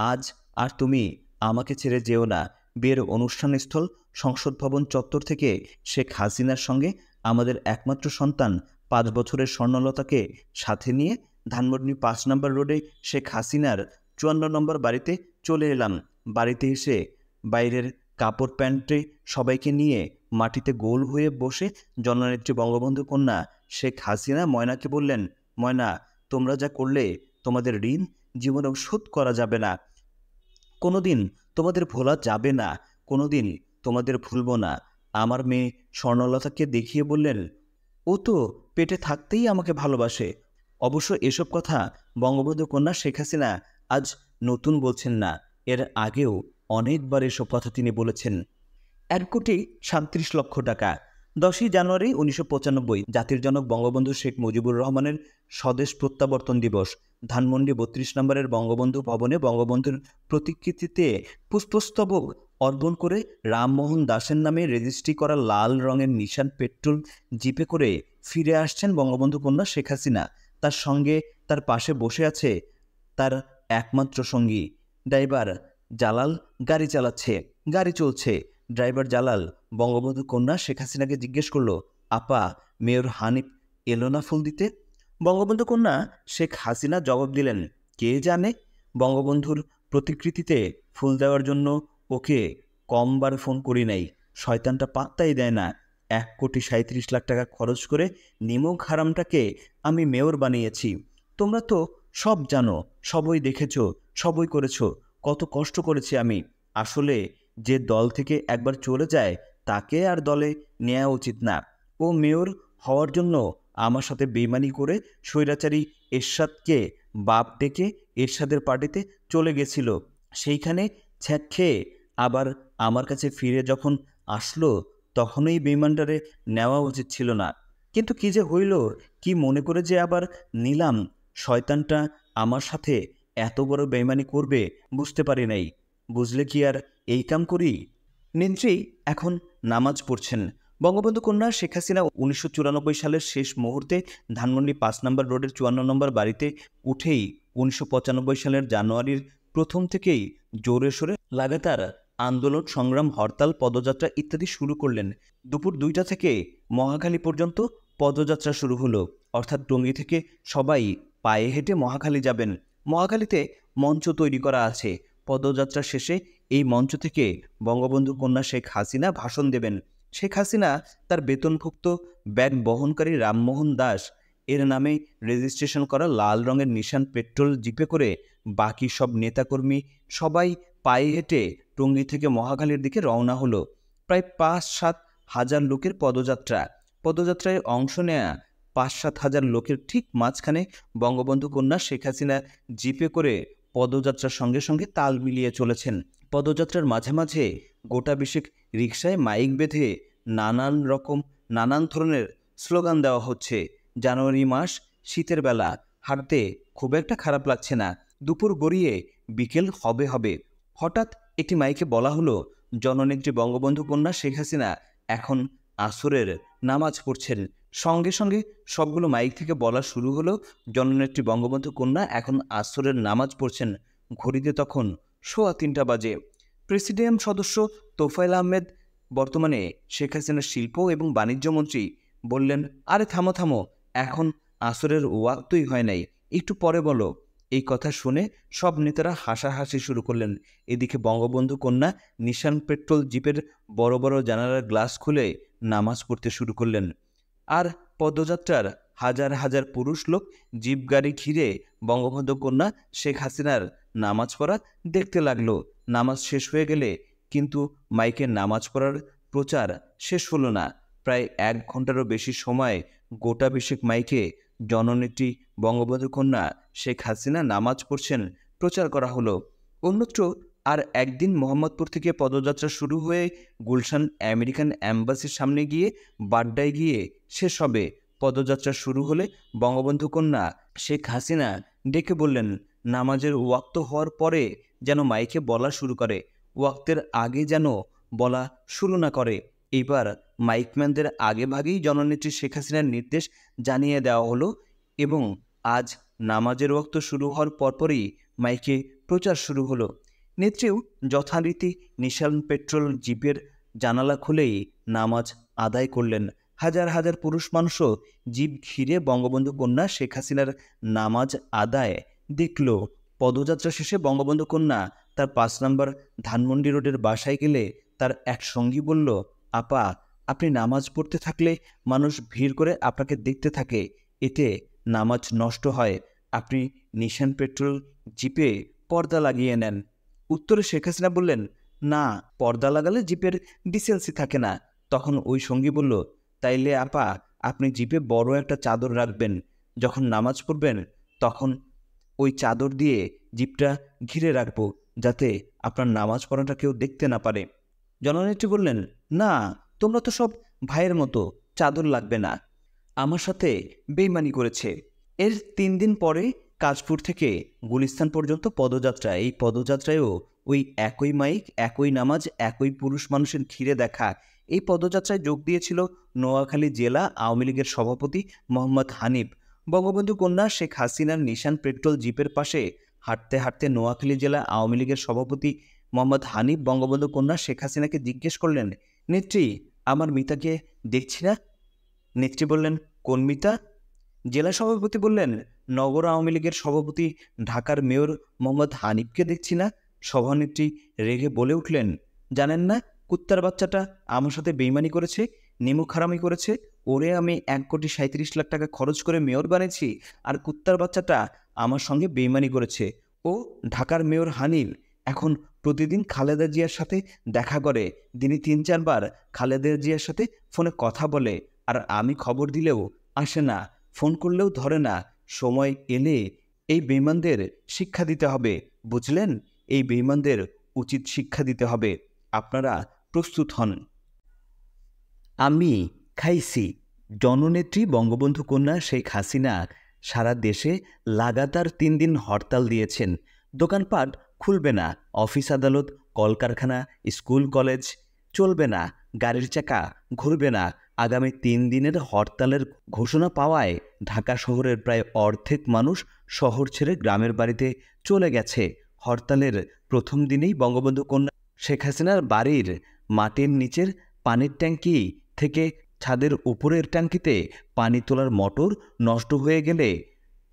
আজ আর তুমি আমাকে ছেড়ে যেও না। বিয়ের অনুষ্ঠানস্থল সংসদ ভবন চত্বর থেকে শেখ হাসিনার সঙ্গে আমাদের একমাত্র সন্তান ৫ বছরের স্বর্ণলতাকে সাথে নিয়ে ধানমন্ডি ৫ নম্বর রোডে শেখ হাসিনার ৫৪ নম্বর বাড়িতে চলে এলাম। বাড়িতে এসে বাইরের কাপড় প্যান্টে সবাইকে নিয়ে মাটিতে গোল হয়ে বসে জননেত্রী বঙ্গবন্ধু কন্যা শেখ হাসিনা ময়নাকে বললেন, ময়না, তোমরা যা করলে তোমাদের ঋণ জীবনেও শোধ করা যাবে না, কোনোদিন তোমাদের ভোলা যাবে না, কোনোদিন তোমাদের ভুলব না। আমার মেয়ে স্বর্ণলতাকে দেখিয়ে বললেন, ও তো পেটে থাকতেই আমাকে ভালোবাসে। অবশ্য এসব কথা বঙ্গবন্ধু কন্যা শেখ হাসিনা আজ নতুন বলছেন না, এর আগেও অনেকবার এসব কথা তিনি বলেছেন। 1,37,00,000 টাকা। 10ই জানুয়ারি 1995 জাতির জনক বঙ্গবন্ধু শেখ মুজিবুর রহমানের স্বদেশ প্রত্যাবর্তন দিবস। ধানমন্ডি 32 নম্বরের বঙ্গবন্ধু ভবনে বঙ্গবন্ধুর প্রতিকৃতিতে পুষ্পস্তবক অর্পণ করে রামমোহন দাসের নামে রেজিস্ট্রি করা লাল রঙের নিশান পেট্রোল জিপে করে ফিরে আসছেন বঙ্গবন্ধু কন্যা শেখ হাসিনা। তার সঙ্গে তার পাশে বসে আছে তার একমাত্র সঙ্গী ড্রাইভার জালাল। গাড়ি চালাচ্ছে, গাড়ি চলছে। ড্রাইভার জালাল বঙ্গবন্ধু কন্যা শেখ হাসিনাকে জিজ্ঞেস করলো, আপা, মেয়র হানিফ এলো না ফুল দিতে? বঙ্গবন্ধু কন্যা শেখ হাসিনা জবাব দিলেন, কে জানে। বঙ্গবন্ধুর প্রতিকৃতিতে ফুল দেওয়ার জন্য ওকে কমবার ফোন করি নাই। শয়তানটা পাত্তাই দেয় না। 1,37,00,000 টাকা খরচ করে নিমক হারামটাকে আমি মেয়র বানিয়েছি। তোমরা তো সব জানো, সবই দেখেছো, সবই করেছো। কত কষ্ট করেছি আমি। আসলে যে দল থেকে একবার চলে যায় তাকে আর দলে নেওয়া উচিত না। ও মেয়র হওয়ার জন্য আমার সাথে বেইমানি করে স্বৈরাচারী এরশাদকে বাপ ডেকে এরশাদের পার্টিতে চলে গেছিল। সেইখানে ছ্যাঁক খেয়ে আবার আমার কাছে ফিরে যখন আসলো তখনই বেইমানটারে নেওয়া উচিত ছিল না। কিন্তু কি যে হইল, কি মনে করে যে আবার নিলাম। শয়তানটা আমার সাথে এত বড় বেইমানি করবে বুঝতে পারি নাই। বুঝলে কি আর এই কাম করি। নেত্রী এখন নামাজ পড়ছেন। বঙ্গবন্ধু কন্যা শেখ হাসিনা 1994 সালের শেষ মুহূর্তে ধানমন্ডি 5 নম্বর রোডের 54 নম্বর বাড়িতে উঠেই 1995 সালের জানুয়ারির প্রথম থেকেই জোরে সোরে লাগাতার আন্দোলন, সংগ্রাম, হরতাল, পদযাত্রা ইত্যাদি শুরু করলেন। দুপুর 2টা থেকে মহাখালী পর্যন্ত পদযাত্রা শুরু হলো। অর্থাৎ টঙ্গী থেকে সবাই পায়ে হেঁটে মহাখালী যাবেন। মহাখালীতে মঞ্চ তৈরি করা আছে। পদযাত্রা শেষে এই মঞ্চ থেকে বঙ্গবন্ধু কন্যা শেখ হাসিনা ভাষণ দেবেন। শেখ হাসিনা তার বেতনভুক্ত ব্যাগ বহনকারী রামমোহন দাস এর নামে রেজিস্ট্রেশন করা লাল রঙের নিশান পেট্রোল জিপে করে বাকি সব নেতাকর্মী সবাই পায়ে হেঁটে টঙ্গী থেকে মহাখালীর দিকে রওনা হলো। প্রায় 5-7 হাজার লোকের পদযাত্রা। পদযাত্রায় অংশ নেয়া 5-7 হাজার লোকের ঠিক মাঝখানে বঙ্গবন্ধু কন্যা শেখ হাসিনা জিপে করে পদযাত্রার সঙ্গে সঙ্গে তাল মিলিয়ে চলেছেন। পদযাত্রার মাঝে মাঝে গোটা বিশেক রিকশায় মাইক বেঁধে নানান ধরনের স্লোগান দেওয়া হচ্ছে। জানুয়ারি মাস, শীতের বেলা, হাঁটতে খুব একটা খারাপ লাগছে না। দুপুর গড়িয়ে বিকেল হবে। হঠাৎ একটি মাইকে বলা হলো, জননেত্রী বঙ্গবন্ধু কন্যা শেখ হাসিনা এখন আসরের নামাজ পড়ছেন। সঙ্গে সঙ্গে সবগুলো মাইক থেকে বলা শুরু হলো, জননেত্রী বঙ্গবন্ধু কন্যা এখন আসরের নামাজ পড়ছেন। ঘড়িতে তখন 3:15 বাজে। প্রেসিডিয়াম সদস্য তোফায়েল আহমেদ, বর্তমানে শেখ হাসিনার শিল্প এবং বাণিজ্য মন্ত্রী, বললেন, আরে থামো, এখন আসরের ওয়াক্তই হয় নাই, একটু পরে বলো। এই কথা শুনে সব নেতারা হাসাহাসি শুরু করলেন। এদিকে বঙ্গবন্ধু কন্যা নিশান পেট্রোল জিপের বড় বড় জানালার গ্লাস খুলে নামাজ পড়তে শুরু করলেন। আর পদযাত্রার হাজার হাজার পুরুষ লোক জিপ গাড়ি ঘিরে বঙ্গবন্ধু কন্যা শেখ হাসিনার নামাজ পড়া দেখতে লাগলো। নামাজ শেষ হয়ে গেলে কিন্তু মাইকের নামাজ পড়ার প্রচার শেষ হলো না। প্রায় 1 ঘন্টারও বেশি সময় গোটা বিশেক মাইকে জননেত্রী বঙ্গবন্ধু কন্যা শেখ হাসিনা নামাজ পড়ছেন প্রচার করা হলো। অন্যত্র আর একদিন মোহাম্মদপুর থেকে পদযাত্রা শুরু হয়ে গুলশান আমেরিকান অ্যাম্বাসির সামনে গিয়ে বাড্ডায় গিয়ে শেষ হবে। পদযাত্রা শুরু হলে বঙ্গবন্ধু কন্যা শেখ হাসিনা ডেকে বললেন, নামাজের ওয়াক্ত হওয়ার পরে যেন মাইকে বলা শুরু করে, ওয়াক্তের আগে যেন বলা শুরু না করে। এবার মাইকম্যানদের আগেভাগেই জননেত্রী শেখ হাসিনার নির্দেশ জানিয়ে দেওয়া হলো এবং আজ নামাজের ওয়াক্ত শুরু হওয়ার পরপরই মাইকে প্রচার শুরু হলো। নেত্রীও যথারীতি নিশান পেট্রোল জিপের জানালা খুলেই নামাজ আদায় করলেন। হাজার হাজার পুরুষ মানুষও জিপ ঘিরে বঙ্গবন্ধু কন্যা শেখ হাসিনার নামাজ আদায় দেখল। পদযাত্রা শেষে বঙ্গবন্ধু কন্যা তার 5 নম্বর ধানমন্ডি রোডের বাসায় গেলে তার এক সঙ্গী বলল, আপা, আপনি নামাজ পড়তে থাকলে মানুষ ভিড় করে আপনাকে দেখতে থাকে, এতে নামাজ নষ্ট হয়। আপনি নিশান পেট্রোল জিপে পর্দা লাগিয়ে নেন। উত্তরে শেখ হাসিনা বললেন, না, পর্দা লাগালে জিপের ডিসেন্সি থাকে না। তখন ওই সঙ্গী বলল, তাইলে আপা, আপনি জিপে বড় একটা চাদর রাখবেন। যখন নামাজ পড়বেন তখন ওই চাদর দিয়ে জিপটা ঘিরে রাখবো, যাতে আপনার নামাজ পড়াটা কেউ দেখতে না পারে। জননেত্রী বললেন, না, তোমরা তো সব ভাইয়ের মতো, চাদর লাগবে না। আমার সাথে বেইমানি করেছে। এর 3 দিন পরে কাশপুর থেকে গুলিস্তান পর্যন্ত পদযাত্রা। এই পদযাত্রায়ও ওই একই মাইক, একই নামাজ, একই পুরুষ মানুষের ঘিরে দেখা। এই পদযাত্রায় যোগ দিয়েছিল নোয়াখালী জেলা আওয়ামী লীগের সভাপতি মোহাম্মদ হানিফ। বঙ্গবন্ধু কন্যা শেখ হাসিনার নিশান পেট্রোল জিপের পাশে হাঁটতে হাঁটতে নোয়াখালী জেলা আওয়ামী লীগের সভাপতি মোহাম্মদ হানিফ বঙ্গবন্ধু কন্যা শেখ হাসিনাকে জিজ্ঞেস করলেন, নেত্রী, আমার মিতাকে দেখছি না? নেত্রী বললেন, কোন মিতা? জেলা সভাপতি বললেন, নগর আওয়ামী লীগের সভাপতি ঢাকার মেয়র মোহাম্মদ হানিফকে দেখছি না। সভানেত্রী রেগে বলে উঠলেন, জানেন না, কুত্তার বাচ্চাটা আমার সাথে বেইমানি করেছে, নিমুখারামি করেছে। ওরে আমি 1,37,00,000 টাকা খরচ করে মেয়র বানিয়েছি, আর কুত্তার বাচ্চাটা আমার সঙ্গে বেইমানি করেছে। ও ঢাকার মেয়র হানিফ এখন প্রতিদিন খালেদা জিয়ার সাথে দেখা করে, দিনে 3-4 বার খালেদা জিয়ার সাথে ফোনে কথা বলে, আর আমি খবর দিলেও আসে না, ফোন করলেও ধরে না। সময় এলে এই বেঈমানদের শিক্ষা দিতে হবে, বুঝলেন? এই বেঈমানদের উচিত শিক্ষা দিতে হবে। আপনারা প্রস্তুত হন। আমি খাইছি। জননেত্রী বঙ্গবন্ধু কন্যা শেখ হাসিনা সারা দেশে লাগাতার 3 দিন হরতাল দিয়েছেন। দোকানপাট খুলবে না, অফিস আদালত, কলকারখানা, স্কুল কলেজ চলবে না, গাড়ির চাকা ঘুরবে না। আগামী 3 দিনের হরতালের ঘোষণা পাওয়ায় ঢাকা শহরের প্রায় অর্ধেক মানুষ শহর ছেড়ে গ্রামের বাড়িতে চলে গেছে। হরতালের প্রথম দিনেই বঙ্গবন্ধু কন্যা শেখ হাসিনার বাড়ির মাটির নিচের পানির ট্যাঙ্কি থেকে ছাদের উপরের ট্যাঙ্কিতে পানি তোলার মোটর নষ্ট হয়ে গেলে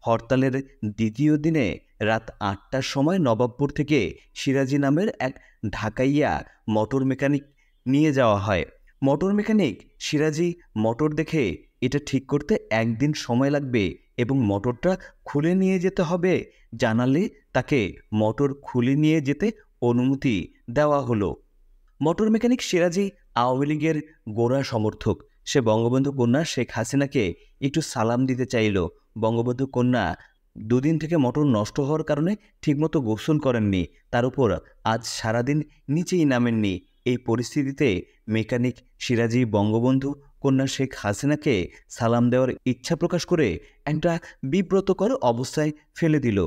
হরতালের দ্বিতীয় দিনে রাত 8টার সময় নবাবপুর থেকে সিরাজি নামের এক ঢাকাইয়া মোটর মেকানিক নিয়ে যাওয়া হয়। মোটর মেকানিক সিরাজি মোটর দেখে এটা ঠিক করতে 1 দিন সময় লাগবে এবং মোটরটা খুলে নিয়ে যেতে হবে জানালে তাকে মোটর খুলে নিয়ে যেতে অনুমতি দেওয়া হলো। মোটর মেকানিক সিরাজি আওয়ামী লীগের গোড়া সমর্থক। সে বঙ্গবন্ধু কন্যা শেখ হাসিনাকে একটু সালাম দিতে চাইল। বঙ্গবন্ধু কন্যা 2 দিন থেকে মোটর নষ্ট হওয়ার কারণে ঠিকমতো গোসল করেননি, তার উপর আজ সারাদিন নিচেই নামেননি। এই পরিস্থিতিতে মেকানিক সিরাজি বঙ্গবন্ধু কন্যা শেখ হাসিনাকে সালাম দেওয়ার ইচ্ছা প্রকাশ করে একটা বিব্রতকর অবস্থায় ফেলে দিল।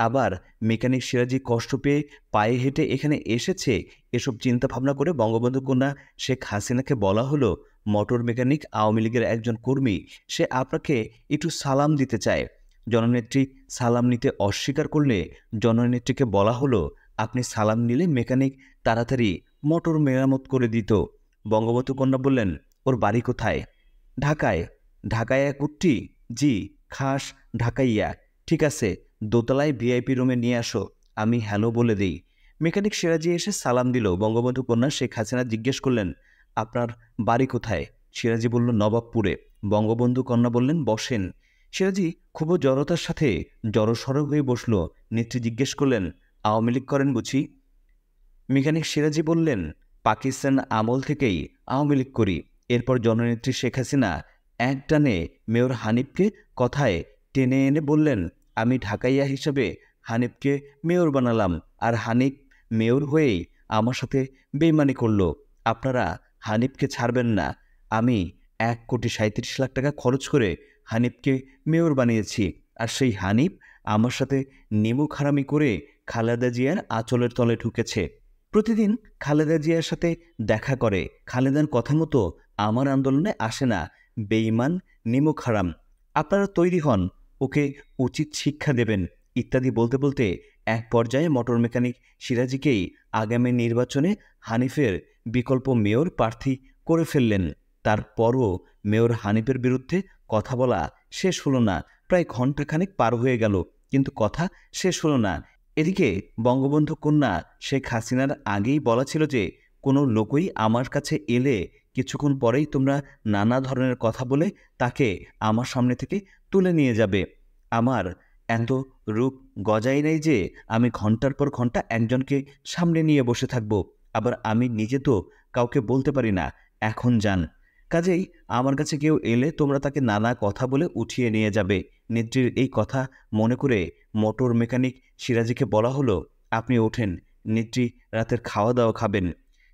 আবার মেকানিক সিরাজি কষ্ট পেয়ে পায়ে হেঁটে এখানে এসেছে, এসব চিন্তা ভাবনা করে বঙ্গবন্ধু কন্যা শেখ হাসিনাকে বলা হলো, মোটর মেকানিক আওয়ামী লীগের একজন কর্মী, সে আপনাকে একটু সালাম দিতে চায়। জননেত্রী সালাম নিতে অস্বীকার করলে জননেত্রীকে বলা হলো, আপনি সালাম নিলে মেকানিক তাড়াতাড়ি মোটর মেরামত করে দিত। বঙ্গবন্ধু কন্যা বললেন, ওর বাড়ি কোথায়? ঢাকায়। ঢাকাইয়া কুট্টি? জি, খাস ঢাকাইয়া। ঠিক আছে, দোতলায় ভিআইপি রুমে নিয়ে আসো, আমি হ্যালো বলে দিই। মেকানিক সিরাজি এসে সালাম দিল। বঙ্গবন্ধু কন্যা শেখ হাসিনা জিজ্ঞেস করলেন, আপনার বাড়ি কোথায়? সিরাজি বলল, নবাবপুরে। বঙ্গবন্ধু কন্যা বললেন, বসেন। সিরাজি খুব জড়তার সাথে জড়সড় হয়ে বসল। নেত্রী জিজ্ঞেস করলেন, আওয়ামী লীগ করেন বুঝি? মেকানিক সিরাজি বললেন, পাকিস্তান আমল থেকেই আওয়ামী লীগ করি। এরপর জননেত্রী শেখ হাসিনা এক টানে মেয়র হানিফকে কথায় টেনে এনে বললেন, আমি ঢাকাইয়া হিসেবে হানিফকে মেয়র বানালাম, আর হানিফ মেয়র হয়েই আমার সাথে বেইমানি করলো। আপনারা হানিফকে ছাড়বেন না। আমি 1,37,00,000 টাকা খরচ করে হানিফকে মেয়র বানিয়েছি, আর সেই হানিফ আমার সাথে নিমুখারামি করে খালেদা জিয়ার আঁচলের তলে ঢুকেছে। প্রতিদিন খালেদা জিয়ার সাথে দেখা করে, খালেদার কথা মতো আমার আন্দোলনে আসে না। বেঈমান, নিমুখ হারাম। আপনারা তৈরি হন, ওকে উচিত শিক্ষা দেবেন, ইত্যাদি বলতে বলতে এক পর্যায়ে মোটর মেকানিক সিরাজিকেই আগামী নির্বাচনে হানিফের বিকল্প মেয়র প্রার্থী করে ফেললেন। তারপরও মেয়র হানিফের বিরুদ্ধে কথা বলা শেষ হলো না। প্রায় ঘণ্টাখানেক পার হয়ে গেল, কিন্তু কথা শেষ হলো না। এদিকে বঙ্গবন্ধু কন্যা শেখ হাসিনার আগেই বলা ছিল যে, কোনো লোকই আমার কাছে এলে কিছুক্ষণ পরেই তোমরা নানা ধরনের কথা বলে তাকে আমার সামনে থেকে তুলে নিয়ে যাবে। আমার এত রূপ গজাই নাই যে আমি ঘন্টার পর ঘন্টা একজনকে সামনে নিয়ে বসে থাকব। আবার আমি নিজে তো কাউকে বলতে পারি না, এখন যান। কাজেই আমার কাছে কেউ এলে তোমরা তাকে নানা কথা বলে উঠিয়ে নিয়ে যাবে। নেত্রীর এই কথা মনে করে মোটর মেকানিক সিরাজিকে বলা হলো, আপনি ওঠেন, নেত্রী রাতের খাওয়া দাওয়া খাবেন।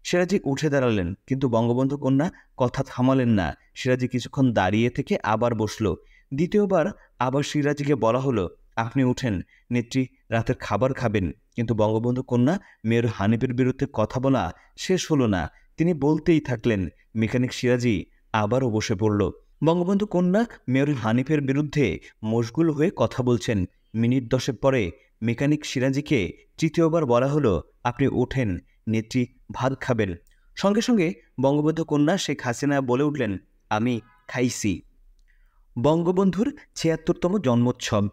সিরাজি উঠে দাঁড়ালেন, কিন্তু বঙ্গবন্ধু কন্যা কথা থামালেন না। সিরাজি কিছুক্ষণ দাঁড়িয়ে থেকে আবার বসল। দ্বিতীয়বার আবার সিরাজিকে বলা হলো, আপনি উঠেন, নেত্রী রাতের খাবার খাবেন। কিন্তু বঙ্গবন্ধু কন্যা মেয়র হানিফের বিরুদ্ধে কথা বলা শেষ হলো না, তিনি বলতেই থাকলেন। মেকানিক সিরাজি আবারও বসে পড়ল। বঙ্গবন্ধু কন্যা মেয়র হানিফের বিরুদ্ধে মশগুল হয়ে কথা বলছেন। মিনিট 10 পরে মেকানিক সিরাজিকে তৃতীয়বার বলা হলো, আপনি ওঠেন, নেত্রী ভাত খাবেন। সঙ্গে সঙ্গে বঙ্গবন্ধু কন্যা শেখ হাসিনা বলে উঠলেন, আমি খাইছি। বঙ্গবন্ধুর ৭৬তম জন্মোৎসব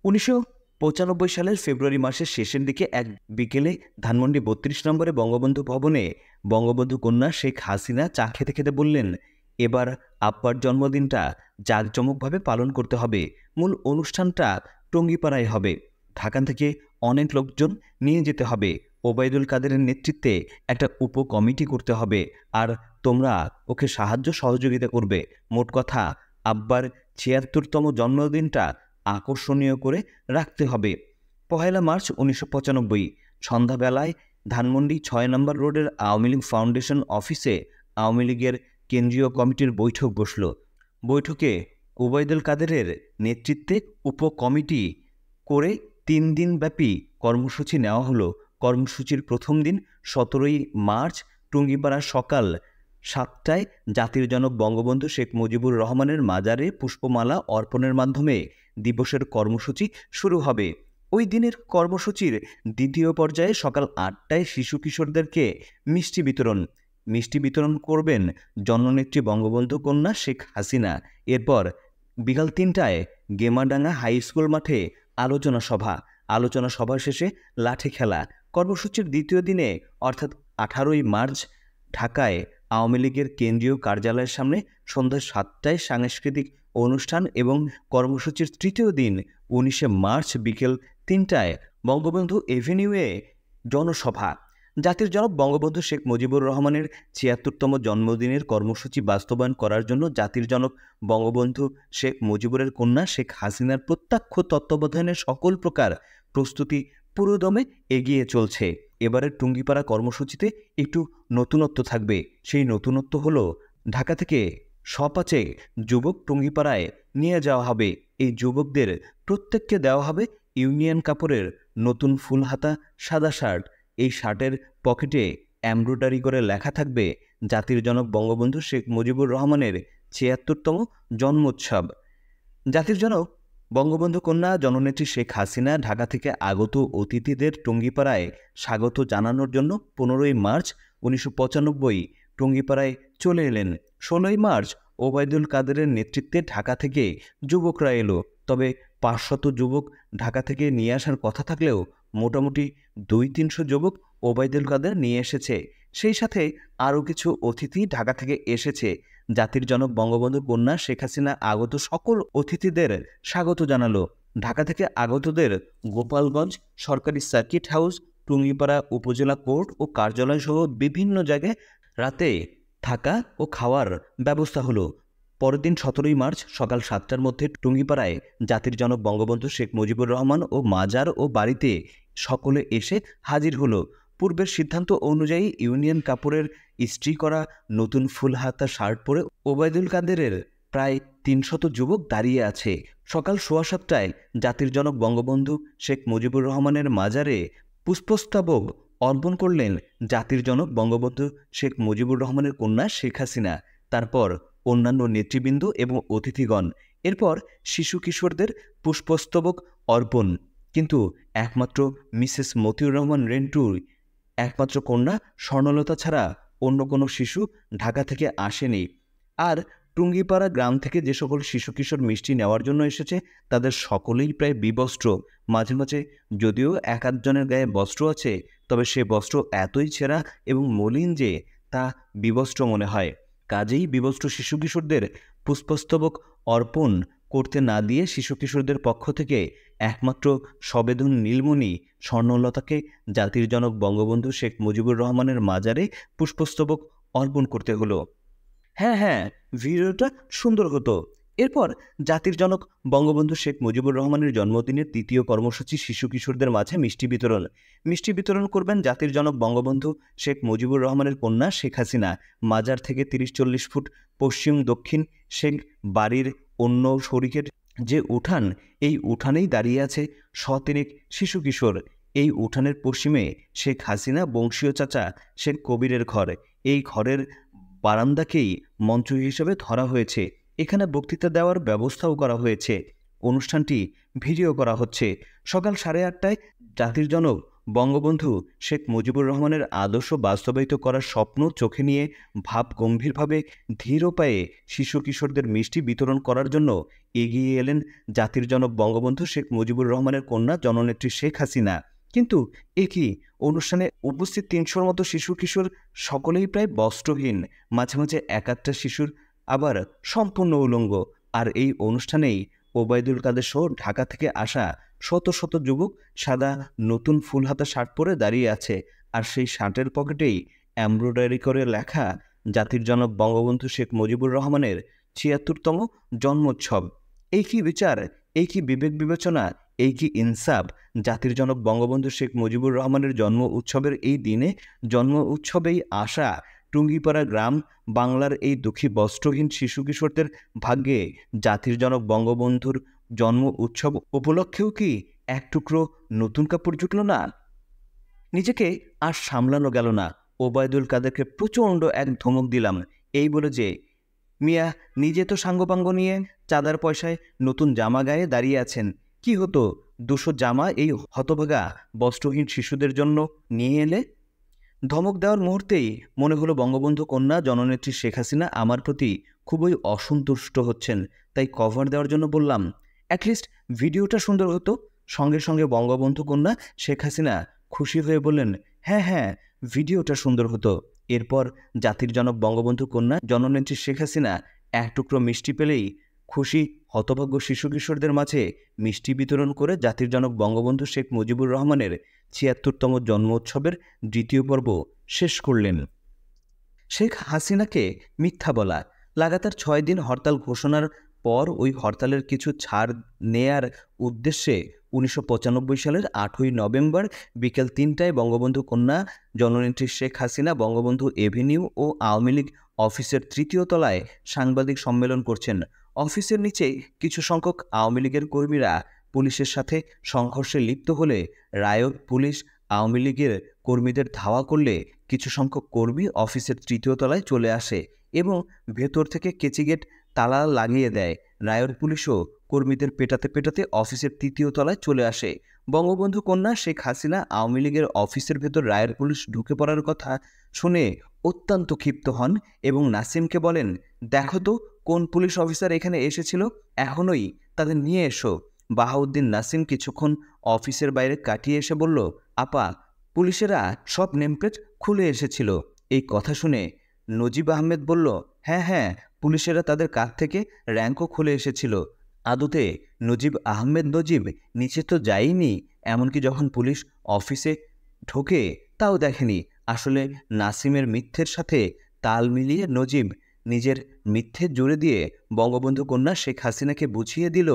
১৯৯৫ সালের ফেব্রুয়ারি মাসের শেষের দিকে এক বিকেলে ধানমন্ডি ৩২ নম্বরে বঙ্গবন্ধু ভবনে বঙ্গবন্ধু কন্যা শেখ হাসিনা চা খেতে খেতে বললেন, এবার আব্বার জন্মদিনটা জাঁকজমকভাবে পালন করতে হবে। মূল অনুষ্ঠানটা টঙ্গিপাড়ায় হবে। ঢাকা থেকে অনেক লোকজন নিয়ে যেতে হবে। ওবায়দুল কাদেরের নেতৃত্বে একটা উপকমিটি করতে হবে, আর তোমরা ওকে সাহায্য সহযোগিতা করবে। মোট কথা, আব্বার ৭৬তম জন্মদিনটা আকর্ষণীয় করে রাখতে হবে। ১ মার্চ ১৯৯৫ সন্ধ্যাবেলায় ধানমন্ডি ৬ নম্বর রোডের আওয়ামী লীগ ফাউন্ডেশন অফিসে আওয়ামী লীগের কেন্দ্রীয় কমিটির বৈঠক বসল। বৈঠকে ওবায়দুল কাদেরের নেতৃত্বে উপকমিটি করে ৩ দিনব্যাপী কর্মসূচি নেওয়া হলো। কর্মসূচির প্রথম দিন ১৭ই মার্চ টুঙ্গিপাড়া সকাল ৭টায় জাতির জনক বঙ্গবন্ধু শেখ মুজিবুর রহমানের মাজারে পুষ্পমালা অর্পণের মাধ্যমে দিবসের কর্মসূচি শুরু হবে। ওই দিনের কর্মসূচির দ্বিতীয় পর্যায়ে সকাল ৮টায় শিশু কিশোরদেরকে মিষ্টি বিতরণ করবেন জননেত্রী বঙ্গবন্ধু কন্যা শেখ হাসিনা। এরপর বিকাল ৩টায় গেমাডাঙ্গা হাই স্কুল মাঠে আলোচনা সভা শেষে লাঠি খেলা। কর্মসূচির দ্বিতীয় দিনে অর্থাৎ ১৮ই মার্চ ঢাকায় আওয়ামী লীগের কেন্দ্রীয় কার্যালয়ের সামনে সন্ধ্যা ৭টায় সাংস্কৃতিক অনুষ্ঠান এবং কর্মসূচির তৃতীয় দিন ১৯শে মার্চ বিকেল ৩টায় বঙ্গবন্ধু এভিনিউয়ে জনসভা। জাতির জনক বঙ্গবন্ধু শেখ মুজিবুর রহমানের ৭৬তম জন্মদিনের কর্মসূচি বাস্তবায়ন করার জন্য জাতির জনক বঙ্গবন্ধু শেখ মুজিবুরের কন্যা শেখ হাসিনার প্রত্যক্ষ তত্ত্বাবধানে সকল প্রকার প্রস্তুতি পুরোদমে এগিয়ে চলছে। এবারের টুঙ্গিপাড়া কর্মসূচিতে একটু নতুনত্ব থাকবে। সেই নতুনত্ব হলো, ঢাকা থেকে সপাচেক যুবক টুঙ্গিপাড়ায় নিয়ে যাওয়া হবে। এই যুবকদের প্রত্যেককে দেওয়া হবে ইউনিয়ন কাপড়ের নতুন ফুলহাতা সাদা শার্ট। এই শার্টের পকেটে এমব্রয়ডারি করে লেখা থাকবে, জাতির জনক বঙ্গবন্ধু শেখ মুজিবুর রহমানের ৭৬তম জন্মোৎসব। জাতির জনক বঙ্গবন্ধু কন্যা জননেত্রী শেখ হাসিনা ঢাকা থেকে আগত অতিথিদের টুঙ্গিপাড়ায় স্বাগত জানানোর জন্য ১৫ই মার্চ ১৯৯৫ টুঙ্গিপাড়ায় চলে এলেন। ১৬ই মার্চ ওবায়দুল কাদেরের নেতৃত্বে ঢাকা থেকে যুবকরা এলো। তবে ৫০০ যুবক ঢাকা থেকে নিয়ে আসার কথা থাকলেও মোটামুটি ২-৩০০ যুবক ওবায়দুল কাদের নিয়ে এসেছে। সেই সাথে আরও কিছু অতিথি ঢাকা থেকে এসেছে। জাতির জনক বঙ্গবন্ধু কন্যা শেখ হাসিনা আগত সকল অতিথিদের স্বাগত জানালো। ঢাকা থেকে আগতদের গোপালগঞ্জ সরকারি সার্কিট হাউস, টুঙ্গিপাড়া উপজেলা কোর্ট ও কার্যালয় সহ বিভিন্ন জায়গায় রাতে থাকা ও খাওয়ার ব্যবস্থা হলো। পরের দিন ১৭ই মার্চ সকাল ৭টার মধ্যে টুঙ্গিপাড়ায় জাতির জনক বঙ্গবন্ধু শেখ মুজিবুর রহমান ও মাজার ও বাড়িতে সকলে এসে হাজির হলো। পূর্বের সিদ্ধান্ত অনুযায়ী ইউনিয়ন কাপড়ের ইস্ত্রি করা নতুন ফুলহাতা শার্ট পরে ওবায়দুল কাদেরের প্রায় ৩০০ যুবক দাঁড়িয়ে আছে। সকাল ৭:১৭টায় জাতির জনক বঙ্গবন্ধু শেখ মুজিবুর রহমানের মাজারে পুষ্পস্তবক অর্পণ করলেন জাতির জনক বঙ্গবন্ধু শেখ মুজিবুর রহমানের কন্যা শেখ হাসিনা, তারপর অন্যান্য নেতৃবৃন্দ এবং অতিথিগণ। এরপর শিশু কিশোরদের পুষ্পস্তবক অর্পণ। কিন্তু একমাত্র মিসেস মতিউর রহমান রেন্টুর একমাত্র কন্যা স্বর্ণলতা ছাড়া অন্য কোনো শিশু ঢাকা থেকে আসেনি। আর টুঙ্গিপাড়া গ্রাম থেকে যে সকল শিশু কিশোর মিষ্টি নেওয়ার জন্য এসেছে তাদের সকলেই প্রায় বিবস্ত্র। মাঝে মাঝে যদিও এক আধজনের গায়ে বস্ত্র আছে, তবে সে বস্ত্র এতই ছেঁড়া এবং মলিন যে তা বিবস্ত্র মনে হয়। কাজেই বিবস্ত্র শিশু কিশোরদের পুষ্পস্তবক অর্পণ করতে না দিয়ে শিশু কিশোরদের পক্ষ থেকে একমাত্র সবেদন নীলমণি স্বর্ণলতাকে জাতির জনক বঙ্গবন্ধু শেখ মুজিবুর রহমানের মাজারে পুষ্পস্তবক অর্পণ করতে হলো। হ্যাঁ, ভিডিওটা সুন্দর হতো এরপর জাতির জনক বঙ্গবন্ধু শেখ মুজিবুর রহমানের জন্মদিনের দ্বিতীয় কর্মসূচি শিশু কিশোরদের মাঝে মিষ্টি বিতরণ। মিষ্টি বিতরণ করবেন জাতির জনক বঙ্গবন্ধু শেখ মুজিবুর রহমানের কন্যা শেখ হাসিনা। মাজার থেকে 30-40 ফুট পশ্চিম দক্ষিণ শেখ বাড়ির অন্য শরিকের যে উঠান, এই উঠানেই দাঁড়িয়ে আছে শতিনেক শিশু কিশোর। এই উঠানের পশ্চিমে শেখ হাসিনা বংশীয় চাচা শেখ কবিরের ঘর। এই ঘরের বারান্দাকেই মঞ্চ হিসেবে ধরা হয়েছে। এখানে বক্তৃতা দেওয়ার ব্যবস্থাও করা হয়েছে। অনুষ্ঠানটি ভিডিও করা হচ্ছে। সকাল 8:30টায় জাতির জনক বঙ্গবন্ধু শেখ মুজিবুর রহমানের আদর্শ বাস্তবায়িত করার স্বপ্ন চোখে নিয়ে ভাব গম্ভীরভাবে ধীর পায়ে শিশু কিশোরদের মিষ্টি বিতরণ করার জন্য এগিয়ে এলেন জাতির জনক বঙ্গবন্ধু শেখ মুজিবুর রহমানের কন্যা জননেত্রী শেখ হাসিনা। কিন্তু একই অনুষ্ঠানে উপস্থিত 300-র মতো শিশু কিশোর সকলেই প্রায় বস্ত্রহীন, মাঝে মাঝে এক-আধটা শিশুর আবার সম্পূর্ণ উলঙ্গ। আর এই অনুষ্ঠানেই ওবায়দুল কাদের সহ ঢাকা থেকে আসা শত শত যুবক সাদা নতুন ফুলহাতা শার্ট পরে দাঁড়িয়ে আছে। আর সেই শার্টের পকেটেই এমব্রয়ডারি করে লেখা জাতির জনক বঙ্গবন্ধু শেখ মুজিবুর রহমানের ৭৬তম জন্মোৎসব। এই কি বিচার, এই কি বিবেক বিবেচনা, এই কি ইনসাফ! জাতির জনক বঙ্গবন্ধু শেখ মুজিবুর রহমানের জন্ম উৎসবের এই দিনে জন্ম উৎসবেই আসা টুঙ্গিপাড়া গ্রাম বাংলার এই দুঃখী বস্ত্রহীন শিশু কিশোরদের ভাগ্যে জাতির জনক বঙ্গবন্ধুর জন্ম উৎসব উপলক্ষেও কি এক টুকরো নতুন কাপড় জুটল না? নিজেকে আর সামলানো গেল না। ওবায়দুল কাদেরকে প্রচণ্ড এক ধমক দিলাম, এই বলে যে, মিয়া নিজে তো সাঙ্গপাঙ্গ নিয়ে চাঁদার পয়সায় নতুন জামা গায়ে দাঁড়িয়ে আছেন, কি হতো 200 জামা এই হতভাগা বস্ত্রহীন শিশুদের জন্য নিয়ে এলে? ধমক দেওয়ার মুহূর্তেই মনে হলো বঙ্গবন্ধু কন্যা জননেত্রী শেখ হাসিনা আমার প্রতি খুবই অসন্তুষ্ট হচ্ছেন। তাই কভার দেওয়ার জন্য বললাম, অ্যাটলিস্ট ভিডিওটা সুন্দর হতো। সঙ্গে সঙ্গে বঙ্গবন্ধু কন্যা শেখ হাসিনা খুশি হয়ে বললেন, হ্যাঁ হ্যাঁ, ভিডিওটা সুন্দর হতো। এরপর জাতির জনক বঙ্গবন্ধু কন্যা জননেত্রী শেখ হাসিনা এক টুকরো মিষ্টি পেলেই খুশি হতভাগ্য শিশু কিশোরদের মাঝে মিষ্টি বিতরণ করে জাতির জনক বঙ্গবন্ধু শেখ মুজিবুর রহমানের ৭৬তম জন্মোৎসবের দ্বিতীয় পর্ব শেষ করলেন। শেখ হাসিনাকে মিথ্যা বলা। লাগাতার 6 দিন হরতাল ঘোষণার পর ওই হরতালের কিছু ছাড় নেয়ার উদ্দেশ্যে 1995 সালের 8ই নভেম্বর বিকেল 3টায় বঙ্গবন্ধু কন্যা জননেত্রী শেখ হাসিনা বঙ্গবন্ধু এভিনিউ ও আওয়ামী লীগ অফিসের 3য় তলায় সাংবাদিক সম্মেলন করছেন। অফিসের নিচে কিছু সংখ্যক আওয়ামী লীগের কর্মীরা পুলিশের সাথে সংঘর্ষে লিপ্ত হলে রায়ত পুলিশ আওয়ামী লীগের কর্মীদের ধাওয়া করলে কিছু সংখ্যক কর্মী অফিসের 3য় তলায় চলে আসে এবং ভেতর থেকে কেচিগেট তালা লাগিয়ে দেয়। রায়ত পুলিশও কর্মীদের পেটাতে পেটাতে অফিসের 3য় তলায় চলে আসে। বঙ্গবন্ধু কন্যা শেখ হাসিনা আওয়ামী লীগের অফিসের ভেতর রায়ত পুলিশ ঢুকে পড়ার কথা শুনে অত্যন্ত ক্ষিপ্ত হন এবং নাসিমকে বলেন, দেখো তো কোন পুলিশ অফিসার এখানে এসেছিল, এখনই তাদের নিয়ে এসো। বাহাউদ্দিন নাসিম কিছুক্ষণ অফিসের বাইরে কাটিয়ে এসে বলল, আপা, পুলিশেরা সব নেমপ্লেট খুলে এসেছিল। এই কথা শুনে নজিব আহমেদ বলল, হ্যাঁ হ্যাঁ, পুলিশেরা তাদের কাছ থেকে র্যাঙ্কও খুলে এসেছিল। আদতে নজিব আহমেদ নিচে তো যায়নি, এমনকি যখন পুলিশ অফিসে ঢোকে তাও দেখেনি। আসলে নাসিমের মিথ্যের সাথে তাল মিলিয়ে নজিব নিজের মিথ্যে জুড়ে দিয়ে বঙ্গবন্ধু কন্যা শেখ হাসিনাকে বুঝিয়ে দিল,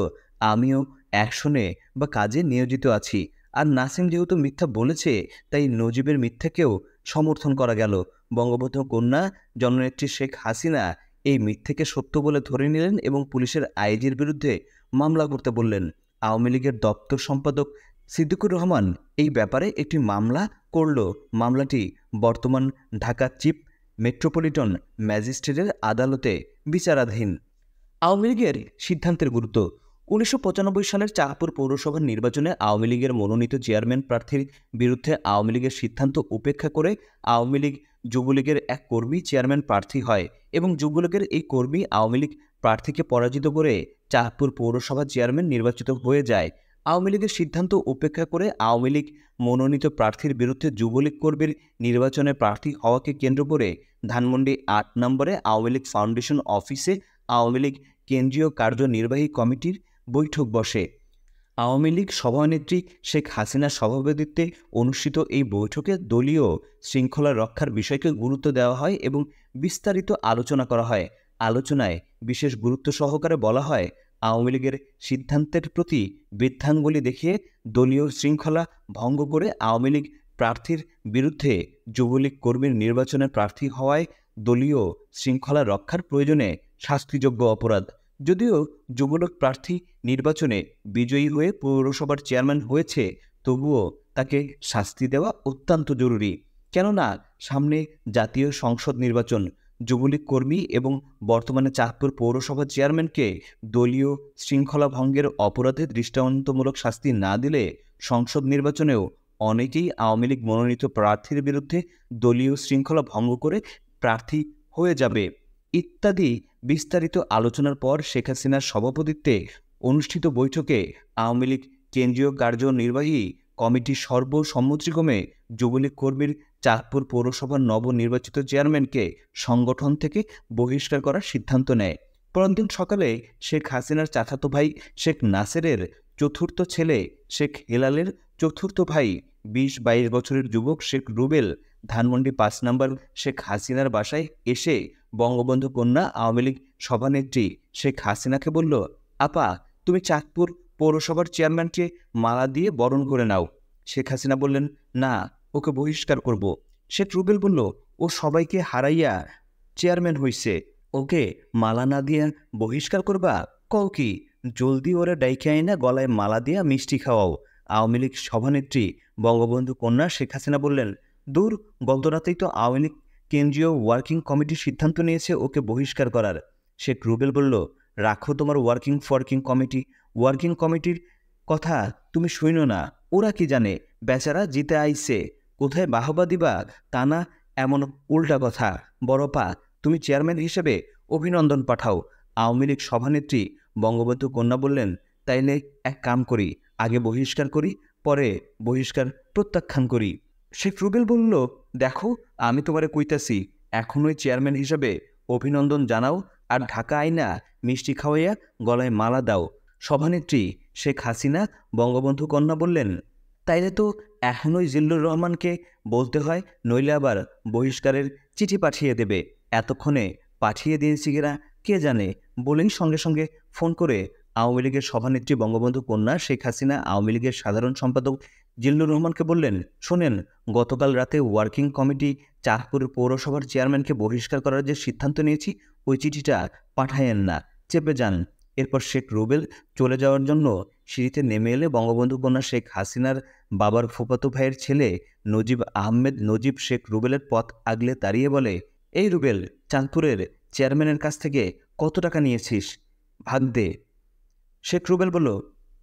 আমিও অ্যাকশনে বা কাজে নিয়োজিত আছি। আর নাসিম যেহেতু মিথ্যা বলেছে, তাই নজিবের মিথ্যাকেও সমর্থন করা গেল। বঙ্গবন্ধু কন্যা জননেত্রী শেখ হাসিনা এই মিথ্যেকে সত্য বলে ধরে নিলেন এবং পুলিশের আইজির বিরুদ্ধে মামলা করতে বললেন। আওয়ামী লীগের দপ্তর সম্পাদক সিদ্দিকুর রহমান এই ব্যাপারে একটি মামলা করল। মামলাটি বর্তমান ঢাকা চিফ মেট্রোপলিটন ম্যাজিস্ট্রেটের আদালতে বিচারাধীন। আওয়ামী লীগের সিদ্ধান্তের গুরুত্ব। 1995 সালের চাঁদপুর পৌরসভার নির্বাচনে আওয়ামী লীগের মনোনীত চেয়ারম্যান প্রার্থীর বিরুদ্ধে আওয়ামী লীগের সিদ্ধান্ত উপেক্ষা করে আওয়ামী লীগ যুবলীগের এক কর্মী চেয়ারম্যান প্রার্থী হয় এবং যুবলীগের এই কর্মী আওয়ামী লীগ প্রার্থীকে পরাজিত করে চাঁদপুর পৌরসভা চেয়ারম্যান নির্বাচিত হয়ে যায়। আওয়ামী লীগের সিদ্ধান্ত উপেক্ষা করে আওয়ামী লীগ মনোনীত প্রার্থীর বিরুদ্ধে যুবলীগ কর্মীর নির্বাচনে প্রার্থী হওয়াকে কেন্দ্র করে ধানমন্ডি 8 নম্বরে আওয়ামী লীগ ফাউন্ডেশন অফিসে আওয়ামী লীগ কেন্দ্রীয় কার্যনির্বাহী কমিটির বৈঠক বসে। আওয়ামী লীগ সভানেত্রী শেখ হাসিনার সভাপতিত্বে অনুষ্ঠিত এই বৈঠকে দলীয় শৃঙ্খলা রক্ষার বিষয়কে গুরুত্ব দেওয়া হয় এবং বিস্তারিত আলোচনা করা হয়। আলোচনায় বিশেষ গুরুত্ব সহকারে বলা হয়, আওয়ামী লীগের সিদ্ধান্তের প্রতি বৃদ্ধাঙ্গুলি দেখিয়ে দলীয় শৃঙ্খলা ভঙ্গ করে আওয়ামী লীগ প্রার্থীর বিরুদ্ধে যুবলীগ কর্মীর নির্বাচনে প্রার্থী হওয়ায় দলীয় শৃঙ্খলা রক্ষার প্রয়োজনে শাস্তিযোগ্য অপরাধ। যদিও যুবলীগ প্রার্থী নির্বাচনে বিজয়ী হয়ে পৌরসভার চেয়ারম্যান হয়েছে, তবুও তাকে শাস্তি দেওয়া অত্যন্ত জরুরি। কেননা সামনে জাতীয় সংসদ নির্বাচন। যুবলীগ কর্মী এবং বর্তমানে চাঁদপুর পৌরসভার চেয়ারম্যানকে দলীয় শৃঙ্খলা ভঙ্গের অপরাধে দৃষ্টান্তমূলক শাস্তি না দিলে সংসদ নির্বাচনেও অনেকেই আওয়ামী লীগ মনোনীত প্রার্থীর বিরুদ্ধে দলীয় শৃঙ্খলা ভঙ্গ করে প্রার্থী হয়ে যাবে ইত্যাদি বিস্তারিত আলোচনার পর শেখ হাসিনার সভাপতিত্বে অনুষ্ঠিত বৈঠকে আওয়ামী লীগ কেন্দ্রীয় কার্যনির্বাহী কমিটির সর্বসম্মতিক্রমে যুবলীগ কর্মীর চাঁদপুর পৌরসভার নবনির্বাচিত চেয়ারম্যানকে সংগঠন থেকে বহিষ্কার করার সিদ্ধান্ত নেয়। পরদিন সকালে শেখ হাসিনার চাচাতো ভাই শেখ নাসেরের চতুর্থ ছেলে শেখ হেলালের চতুর্থ ভাই ২০-২২ বছরের যুবক শেখ রুবেল ধানমন্ডি ৫ নম্বর শেখ হাসিনার বাসায় এসে বঙ্গবন্ধু কন্যা আওয়ামী লীগ সভানেত্রী শেখ হাসিনাকে বলল, আপা, তুমি চাঁদপুর পৌরসভার চেয়ারম্যানকে মালা দিয়ে বরণ করে নাও। শেখ হাসিনা বললেন, না, ওকে বহিষ্কার করব। শেখ রুবেল বলল, ও সবাইকে হারাইয়া চেয়ারম্যান হইছে, ওকে মালা না দিয়া বহিষ্কার করবা? কও কি? জলদি ওরা ডাইকে আইনা গলায় মালা দিয়া মিষ্টি খাওয়াও। আওয়ামী লীগ সভানেত্রী বঙ্গবন্ধু কন্যা শেখ হাসিনা বললেন, দূর, গতরাতেই তো আওয়ামী লীগ কেন্দ্রীয় ওয়ার্কিং কমিটির সিদ্ধান্ত নিয়েছে ওকে বহিষ্কার করার। শেখ রুবেল বলল, রাখো তোমার ওয়ার্কিং কমিটির কথা তুমি শুনো না। ওরা কি জানে বেচারা জিতে আইছে, কোথায় বাহবা দিবা তা না, এমন উল্টা কথা। বড়পা, তুমি চেয়ারম্যান হিসেবে অভিনন্দন পাঠাও। আওয়ামী লীগ সভানেত্রী বঙ্গবন্ধু কন্যা বললেন, তাইলে এক কাম করি, আগে বহিষ্কার করি, পরে বহিষ্কার প্রত্যাখ্যান করি। শেখ রুবেল বলল, দেখো, আমি তোমারে কইতাছি, এখনই চেয়ারম্যান হিসেবে অভিনন্দন জানাও আর ঢাকা আইনা মিষ্টি খাওয়াইয়া গলায় মালা দাও। সভানেত্রী শেখ হাসিনা বঙ্গবন্ধু কন্যা বললেন, তাইলে তো এখনই জিল্লুর রহমানকে বলতে হয়, নইলে আবার বহিষ্কারের চিঠি পাঠিয়ে দেবে। এতক্ষণে পাঠিয়ে দিয়েছি কিনা কে জানে। বলেই সঙ্গে সঙ্গে ফোন করে আওয়ামী লীগের সভানেত্রী বঙ্গবন্ধু কন্যা শেখ হাসিনা আওয়ামী লীগের সাধারণ সম্পাদক জিল্লুর রহমানকে বললেন, শোনেন, গতকাল রাতে ওয়ার্কিং কমিটি চাঁদপুর পৌরসভার চেয়ারম্যানকে বহিষ্কার করার যে সিদ্ধান্ত নিয়েছি, ওই চিঠিটা পাঠায়েন না, চেপে যান। এরপর শেখ রুবেল চলে যাওয়ার জন্য সিঁড়িতে নেমে এলে বঙ্গবন্ধু কন্যা শেখ হাসিনার বাবার ফুফাতো ভাইয়ের ছেলে নজিব আহমেদ নজিব শেখ রুবেলের পথ আগলে দাঁড়িয়ে বলে, এই রুবেল, চাঁদপুরের চেয়ারম্যানের কাছ থেকে কত টাকা নিয়েছিস? ভাগ দে। শেখ রুবেল বলল,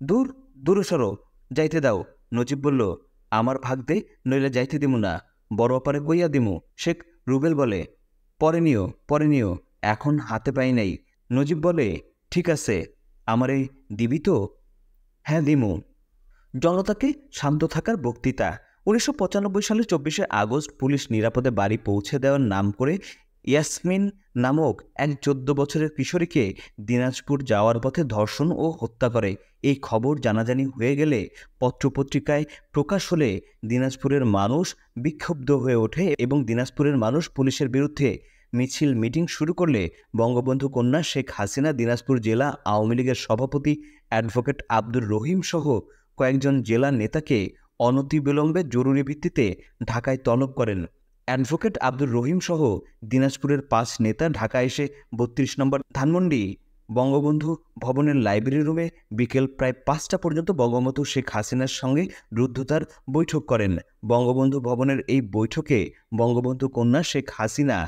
দূর, দূরে সরো, যাইতে দাও। নজিব বলল, আমার ভাগ দে, নইলে যাইতে দিমু না, বড় অপারে কইয়া দিমু। শেখ রুবেল বলে, পরে নিও, এখন হাতে পাই নাই। নজিব বলে, ঠিক আছে, আমারে দিবি তো? হ্যাঁ, দিমু। জনতাকে শান্ত থাকার বক্তৃতা। ১৯৯৫ সালের ২৪শে আগস্ট পুলিশ নিরাপদে বাড়ি পৌঁছে দেওয়ার নাম করে ইয়াসমিন নামক এক ১৪ বছরের কিশোরীকে দিনাজপুর যাওয়ার পথে ধর্ষণ ও হত্যা করে। এই খবর জানাজানি হয়ে গেলে পত্রপত্রিকায় প্রকাশ হলে দিনাজপুরের মানুষ বিক্ষুব্ধ হয়ে ওঠে এবং দিনাজপুরের মানুষ পুলিশের বিরুদ্ধে মিছিল মিটিং শুরু করলে বঙ্গবন্ধু কন্যা শেখ হাসিনা দিনাজপুর জেলা আওয়ামী লীগের সভাপতি অ্যাডভোকেট আব্দুর রহিম সহ কয়েকজন জেলা নেতাকে অনতিবিলম্বে জরুরি ভিত্তিতে ঢাকায় তলব করেন। অ্যাডভোকেট আব্দুর রহিম সহ দিনাজপুরের ৫ নেতা ঢাকা এসে ৩২ নম্বর ধানমন্ডি বঙ্গবন্ধু ভবনের লাইব্রেরি রুমে বিকেল প্রায় ৫টা পর্যন্ত বঙ্গবন্ধু শেখ হাসিনার সঙ্গে রুদ্ধতার বৈঠক করেন। বঙ্গবন্ধু ভবনের এই বৈঠকে বঙ্গবন্ধু কন্যা শেখ হাসিনা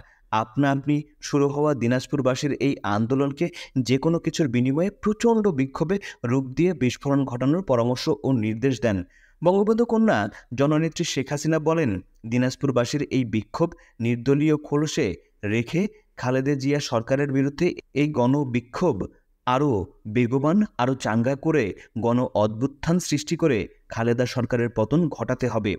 আপনা আপনি শুরু হওয়া দিনাজপুরবাসীর এই আন্দোলনকে যে কোনো কিছুর বিনিময়ে প্রচণ্ড বিক্ষোভে রূপ দিয়ে বিস্ফোরণ ঘটানোর পরামর্শ ও নির্দেশ দেন। বঙ্গবন্ধু কন্যা জননেত্রী শেখ হাসিনা বলেন, দিনাজপুরবাসীর এই বিক্ষোভ নির্দলীয় খোলসে রেখে খালেদা জিয়া সরকারের বিরুদ্ধে এই গণবিক্ষোভ আরও বেগবান, আরও চাঙ্গা করে গণ অভ্যুত্থান সৃষ্টি করে খালেদা সরকারের পতন ঘটাতে হবে।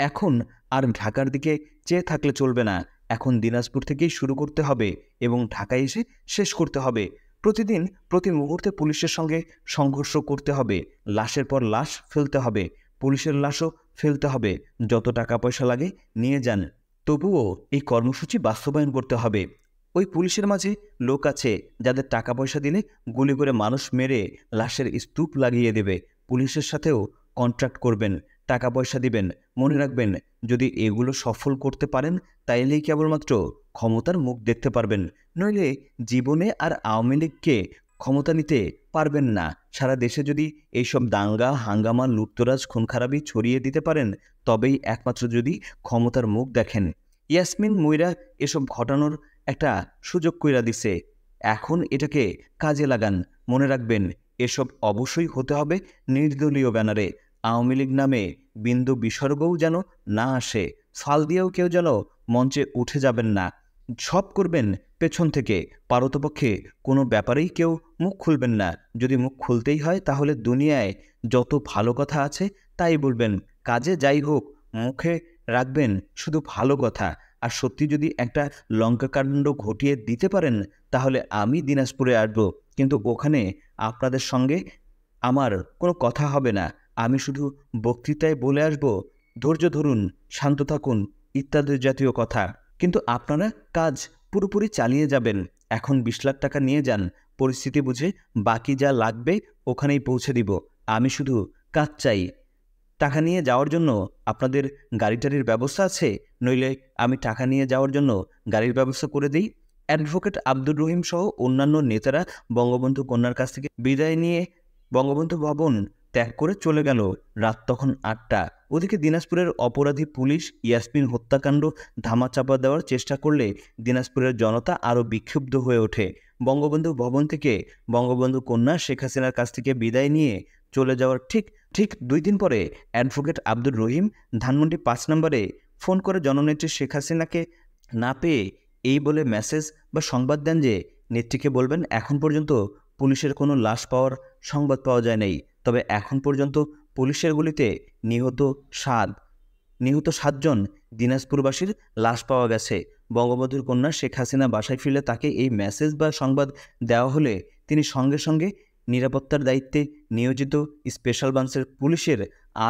এখন আর ঢাকার দিকে চেয়ে থাকলে চলবে না, এখন দিনাজপুর থেকেই শুরু করতে হবে এবং ঢাকায় এসে শেষ করতে হবে। প্রতিদিন প্রতি মুহূর্তে পুলিশের সঙ্গে সংঘর্ষ করতে হবে, লাশের পর লাশ ফেলতে হবে, পুলিশের লাশও ফেলতে হবে, যত টাকা পয়সা লাগে নিয়ে যান, তবুও এই কর্মসূচি বাস্তবায়ন করতে হবে। ওই পুলিশের মাঝে লোক আছে যাদের টাকা পয়সা দিলে গুলি করে মানুষ মেরে লাশের স্তূপ লাগিয়ে দেবে। পুলিশের সাথেও কন্ট্রাক্ট করবেন, টাকা পয়সা দিবেন। মনে রাখবেন, যদি এগুলো সফল করতে পারেন তাইলেই কেবলমাত্র ক্ষমতার মুখ দেখতে পারবেন, নইলে জীবনে আর আওয়ামী লীগকে ক্ষমতা নিতে পারবেন না। সারা দেশে যদি এইসব দাঙ্গা হাঙ্গামা লুটতরাজ খুনখারাবি ছড়িয়ে দিতে পারেন, তবেই একমাত্র যদি ক্ষমতার মুখ দেখেন। ইয়াসমিন মুইরা এসব ঘটানোর একটা সুযোগ কইরা দিছে, এখন এটাকে কাজে লাগান। মনে রাখবেন, এসব অবশ্যই হতে হবে নির্দলীয় ব্যানারে। আওয়ামী লীগ নামে বিন্দু বিসর্গও যেন না আসে, ফাল দিয়েও কেউ যেন মঞ্চে উঠে যাবেন না। সব করবেন পেছন থেকে, পারতপক্ষে কোনো ব্যাপারেই কেউ মুখ খুলবেন না। যদি মুখ খুলতেই হয় তাহলে দুনিয়ায় যত ভালো কথা আছে তাই বলবেন, কাজে যাই হোক মুখে রাখবেন শুধু ভালো কথা। আর সত্যি যদি একটা লঙ্কাকাণ্ড ঘটিয়ে দিতে পারেন তাহলে আমি দিনাজপুরে আসবো, কিন্তু ওখানে আপনাদের সঙ্গে আমার কোনো কথা হবে না। আমি শুধু বক্তৃতায় বলে আসবো, ধৈর্য ধরুন, শান্ত থাকুন ইত্যাদি জাতীয় কথা। কিন্তু আপনারা কাজ পুরোপুরি চালিয়ে যাবেন। এখন 20 লাখ টাকা নিয়ে যান, পরিস্থিতি বুঝে বাকি যা লাগবে ওখানেই পৌঁছে দিব। আমি শুধু কাজ চাই। টাকা নিয়ে যাওয়ার জন্য আপনাদের গাড়িটারির ব্যবস্থা আছে? নইলে আমি টাকা নিয়ে যাওয়ার জন্য গাড়ির ব্যবস্থা করে দিই। অ্যাডভোকেট আব্দুর রহিম সহ অন্যান্য নেতারা বঙ্গবন্ধু কন্যার কাছ থেকে বিদায় নিয়ে বঙ্গবন্ধু ভবন ত্যাগ করে চলে গেল। রাত তখন 8টা। ওদিকে দিনাজপুরের অপরাধী পুলিশ ইয়াসমিন হত্যাকাণ্ড ধামাচাপা দেওয়ার চেষ্টা করলে দিনাজপুরের জনতা আরও বিক্ষুব্ধ হয়ে ওঠে। বঙ্গবন্ধু ভবন থেকে বঙ্গবন্ধু কন্যা শেখ হাসিনার কাছ থেকে বিদায় নিয়ে চলে যাওয়ার ঠিক 2 দিন পরে অ্যাডভোকেট আব্দুর রহিম ধানমন্ডি 5 নম্বরে ফোন করে জননেত্রী শেখ হাসিনাকে না পেয়ে এই বলে মেসেজ বা সংবাদ দেন যে নেত্রীকে বলবেন, এখন পর্যন্ত পুলিশের কোনো লাশ পাওয়ার সংবাদ পাওয়া যায় নাই, তবে এখন পর্যন্ত পুলিশের গুলিতে নিহত 7জন দিনাজপুরবাসীর লাশ পাওয়া গেছে। বঙ্গবন্ধুর কন্যা শেখ হাসিনা বাসায় ফিরলে তাকে এই মেসেজ বা সংবাদ দেওয়া হলে তিনি সঙ্গে সঙ্গে নিরাপত্তার দায়িত্বে নিয়োজিত স্পেশাল ব্রাঞ্চের পুলিশের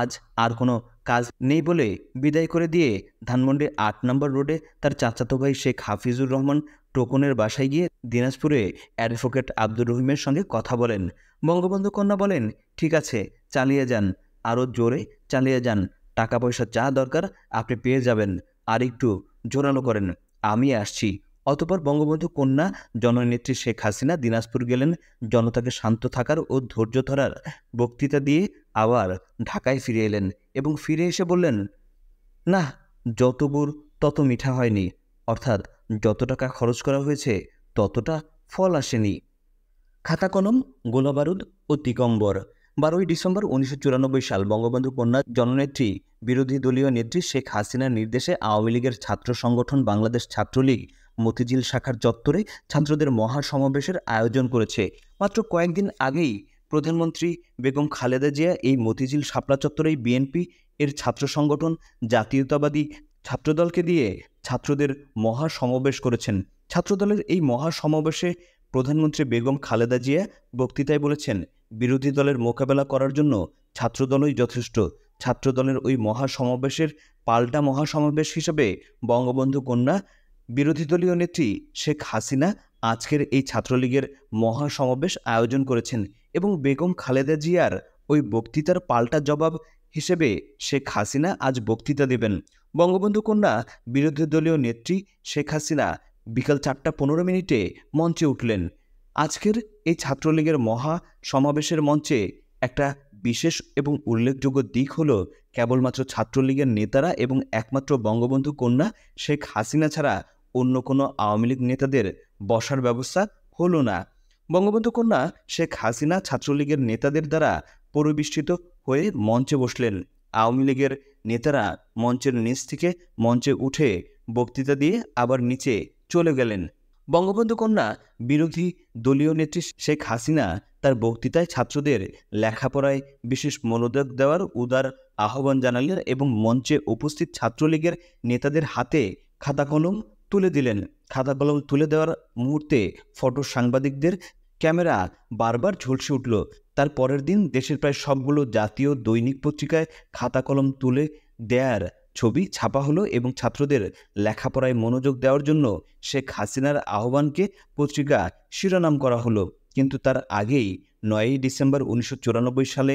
আজ আর কোনো কাজ নেই বলে বিদায় করে দিয়ে ধানমন্ডি 8 নম্বর রোডে তার চাচাতো ভাই শেখ হাফিজুর রহমান টোকনের বাসায় গিয়ে দিনাজপুরে অ্যাডভোকেট আব্দুর রহিমের সঙ্গে কথা বলেন। বঙ্গবন্ধু কন্যা বলেন, ঠিক আছে চালিয়ে যান, আরও জোরে চালিয়ে যান, টাকা পয়সা যা দরকার আপনি পেয়ে যাবেন, আর একটু জোরালো করেন, আমি আসছি। অতঃপর বঙ্গবন্ধু কন্যা জননেত্রী শেখ হাসিনা দিনাজপুর গেলেন। জনতাকে শান্ত থাকার ও ধৈর্য ধরার বক্তৃতা দিয়ে আবার ঢাকায় ফিরে এলেন এবং ফিরে এসে বললেন, না, যত গুড় তত মিঠা হয়নি, অর্থাৎ যত টাকা খরচ করা হয়েছে ততটা ফল আসেনি। খাতা কলম, গোলাবারুদ ও দিগম্বর। 12ই ডিসেম্বর 1994 সাল বঙ্গবন্ধু কন্যা জননেত্রী বিরোধী দলীয় নেত্রী শেখ হাসিনার নির্দেশে আওয়ামী লীগের ছাত্র সংগঠন বাংলাদেশ ছাত্রলীগ মতিঝিল শাখার চত্বরে ছাত্রদের মহাসমাবেশের আয়োজন করেছে। মাত্র কয়েকদিন আগেই প্রধানমন্ত্রী বেগম খালেদা জিয়া এই মতিঝিল শাপলা চত্বরেই বিএনপি এর ছাত্র সংগঠন জাতীয়তাবাদী ছাত্রদলকে দিয়ে ছাত্রদের মহাসমাবেশ করেছেন। ছাত্রদলের এই মহাসমাবেশে প্রধানমন্ত্রী বেগম খালেদা জিয়া বক্তৃতায় বলেছেন, বিরোধী দলের মোকাবেলা করার জন্য ছাত্রদলই যথেষ্ট। ছাত্রদলের ওই মহাসমাবেশের পাল্টা মহাসমাবেশ হিসেবে বঙ্গবন্ধু কন্যা বিরোধী দলীয় নেত্রী শেখ হাসিনা আজকের এই ছাত্রলীগের মহাসমাবেশ আয়োজন করেছেন এবং বেগম খালেদা জিয়ার ওই বক্তৃতার পাল্টা জবাব হিসেবে শেখ হাসিনা আজ বক্তৃতা দেবেন। বঙ্গবন্ধু কন্যা বিরোধী দলীয় নেত্রী শেখ হাসিনা বিকাল 4:15 মঞ্চে উঠলেন। আজকের এই ছাত্রলীগের মহা সমাবেশের মঞ্চে একটা বিশেষ এবং উল্লেখযোগ্য দিক হলো, কেবলমাত্র ছাত্রলীগের নেতারা এবং একমাত্র বঙ্গবন্ধু কন্যা শেখ হাসিনা ছাড়া অন্য কোনো আওয়ামী লীগ নেতাদের বসার ব্যবস্থা হলো না। বঙ্গবন্ধু কন্যা শেখ হাসিনা ছাত্রলীগের নেতাদের দ্বারা পরিবেষ্টিত হয়ে মঞ্চে বসলেন। আওয়ামী লীগের নেতারা মঞ্চের নিচ থেকে মঞ্চে উঠে বক্তৃতা দিয়ে আবার নিচে চলে গেলেন। বঙ্গবন্ধু কন্যা বিরোধী দলীয় নেত্রী শেখ হাসিনা তার বক্তৃতায় ছাত্রদের লেখাপড়ায় বিশেষ মনোযোগ দেওয়ার উদার আহ্বান জানালেন এবং মঞ্চে উপস্থিত ছাত্রলীগের নেতাদের হাতে খাতা কলম তুলে দিলেন। খাতা কলম তুলে দেওয়ার মুহূর্তে ফটো সাংবাদিকদের ক্যামেরা বারবার ঝলসে উঠল। তার পরের দিন দেশের প্রায় সবগুলো জাতীয় দৈনিক পত্রিকায় খাতা কলম তুলে দেয়ার ছবি ছাপা হলো এবং ছাত্রদের লেখাপড়ায় মনোযোগ দেওয়ার জন্য শেখ হাসিনার আহ্বানকে পত্রিকা শিরোনাম করা হলো। কিন্তু তার আগেই 9ই ডিসেম্বর 1994 সালে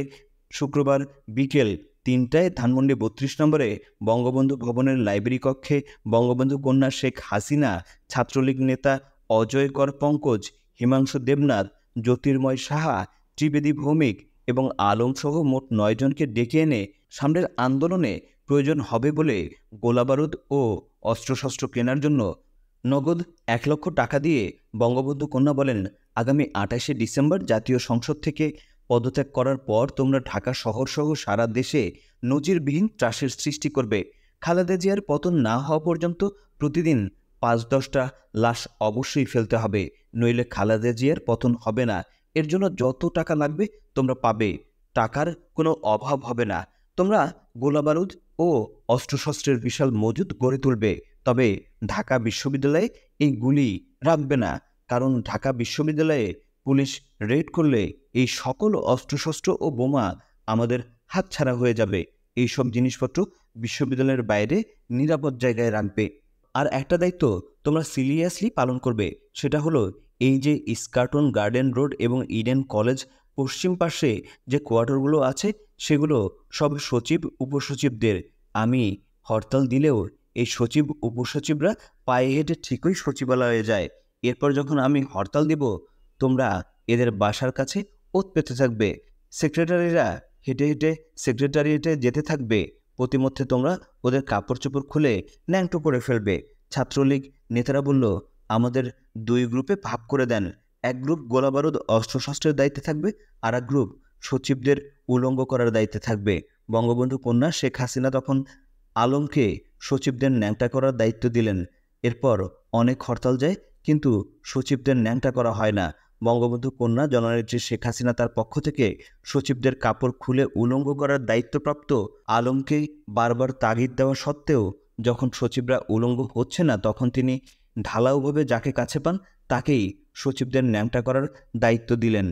শুক্রবার বিকেল 3টায় ধানমন্ডি 32 নম্বরে বঙ্গবন্ধু ভবনের লাইব্রেরি কক্ষে বঙ্গবন্ধু কন্যা শেখ হাসিনা, ছাত্রলীগ নেতা অজয় কর পঙ্কজ, হিমাংশু দেবনাথ, জ্যোতির্ময় সাহা, ত্রিবেদী ভৌমিক এবং আলমসহ মোট 9 জনকে ডেকে এনে সামনের আন্দোলনে প্রয়োজন হবে বলে গোলাবারুদ ও অস্ত্রশস্ত্র কেনার জন্য নগদ 1 লক্ষ টাকা দিয়ে বঙ্গবন্ধু কন্যা বলেন, আগামী 28শে ডিসেম্বর জাতীয় সংসদ থেকে পদত্যাগ করার পর তোমরা ঢাকা শহরসহ সারা দেশে নজিরবিহীন ত্রাসের সৃষ্টি করবে। খালেদা জিয়ার পতন না হওয়া পর্যন্ত প্রতিদিন 5-10টা লাশ অবশ্যই ফেলতে হবে, নইলে খালেদা জিয়ার পতন হবে না। এর জন্য যত টাকা লাগবে তোমরা পাবে, টাকার কোনো অভাব হবে না। তোমরা গোলাবারুদ ও অস্ত্রশস্ত্রের বিশাল মজুদ গড়ে তুলবে, তবে ঢাকা বিশ্ববিদ্যালয়ে এই গুলি রাখবে না, কারণ ঢাকা বিশ্ববিদ্যালয়ে পুলিশ রেড করলে এই সকল অস্ত্রশস্ত্র ও বোমা আমাদের হাতছাড়া হয়ে যাবে। এইসব জিনিসপত্র বিশ্ববিদ্যালয়ের বাইরে নিরাপদ জায়গায় রাখবে। আর একটা দায়িত্ব তোমরা সিরিয়াসলি পালন করবে, সেটা হলো এই যে ইস্কার্টন গার্ডেন রোড এবং ইডেন কলেজ পশ্চিম পাশে যে কোয়ার্টারগুলো আছে সেগুলো সব সচিব উপসচিবদের। আমি হরতাল দিলেও এই সচিব উপসচিবরা পায়ে হেঁটে ঠিকই সচিবালয়ে যায়। এরপর যখন আমি হরতাল দিব তোমরা এদের বাসার কাছে ওত পেতে থাকবে, সেক্রেটারিরা হেঁটে হেঁটে সেক্রেটারিয়েটে যেতে থাকবে, প্রতিমধ্যে তোমরা ওদের কাপড় চোপড় খুলে ন্যাংটো করে ফেলবে। ছাত্রলীগ নেতারা বলল, আমাদের 2 গ্রুপে ভাগ করে দেন, এক গ্রুপ গোলাবারুদ অস্ত্রশস্ত্রের দায়িত্বে থাকবে, আর এক গ্রুপ সচিবদের উলঙ্গ করার দায়িত্বে থাকবে। বঙ্গবন্ধু কন্যা শেখ হাসিনা তখন আলমকে সচিবদের ন্যাংটা করার দায়িত্ব দিলেন। এরপর অনেক হরতাল যায়, কিন্তু সচিবদের ন্যাংটা করা হয় না। বঙ্গবন্ধু কন্যা জননেত্রী শেখ হাসিনা তার পক্ষ থেকে সচিবদের কাপড় খুলে উলঙ্গ করার দায়িত্বপ্রাপ্ত আলমকে বারবার তাগিদ দেওয়া সত্ত্বেও যখন সচিবরা উলঙ্গ হচ্ছে না, তখন তিনি ঢালাওভাবে যাকে কাছে পান তাকেই সচিবদের ন্যাংটা করার দায়িত্ব দিলেন।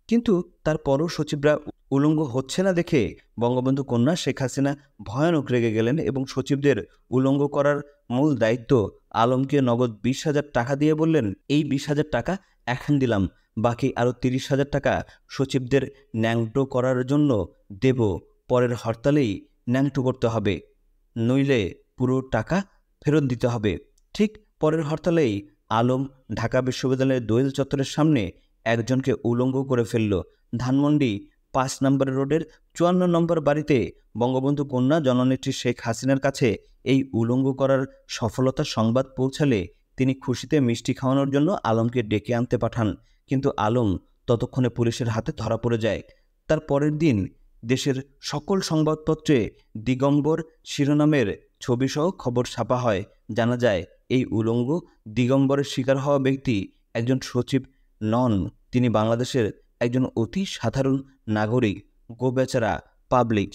কিন্তু তারপরও সচিবরা উলঙ্গ হচ্ছে না দেখে বঙ্গবন্ধু কন্যা শেখ হাসিনা ভয়ানক রেগে গেলেন এবং সচিবদের উলঙ্গ করার মূল দায়িত্ব আলমকে নগদ 20,000 টাকা দিয়ে বললেন, এই 20,000 টাকা এখন দিলাম, বাকি আরও 30,000 টাকা সচিবদের ন্যাংটো করার জন্য দেব, পরের হরতালেই ন্যাংটো করতে হবে, নইলে পুরো টাকা ফেরত দিতে হবে। ঠিক পরের হরতালেই আলম ঢাকা বিশ্ববিদ্যালয়ের দোয়েল চত্বরের সামনে একজনকে উলঙ্গ করে ফেলল। ধানমন্ডি 5 নম্বর রোডের 54 নম্বর বাড়িতে বঙ্গবন্ধু কন্যা জননেত্রী শেখ হাসিনার কাছে এই উলঙ্গ করার সফলতার সংবাদ পৌঁছালে তিনি খুশিতে মিষ্টি খাওয়ানোর জন্য আলমকে ডেকে আনতে পাঠান, কিন্তু আলম ততক্ষণে পুলিশের হাতে ধরা পড়ে যায়। তার পরের দিন দেশের সকল সংবাদপত্রে দিগম্বর শিরোনামের ছবিসহ খবর ছাপা হয়। জানা যায় এই উলঙ্গ দিগম্বরের শিকার হওয়া ব্যক্তি একজন সচিব নন, তিনি বাংলাদেশের একজন অতি সাধারণ নাগরিক, গোবেচারা পাবলিক।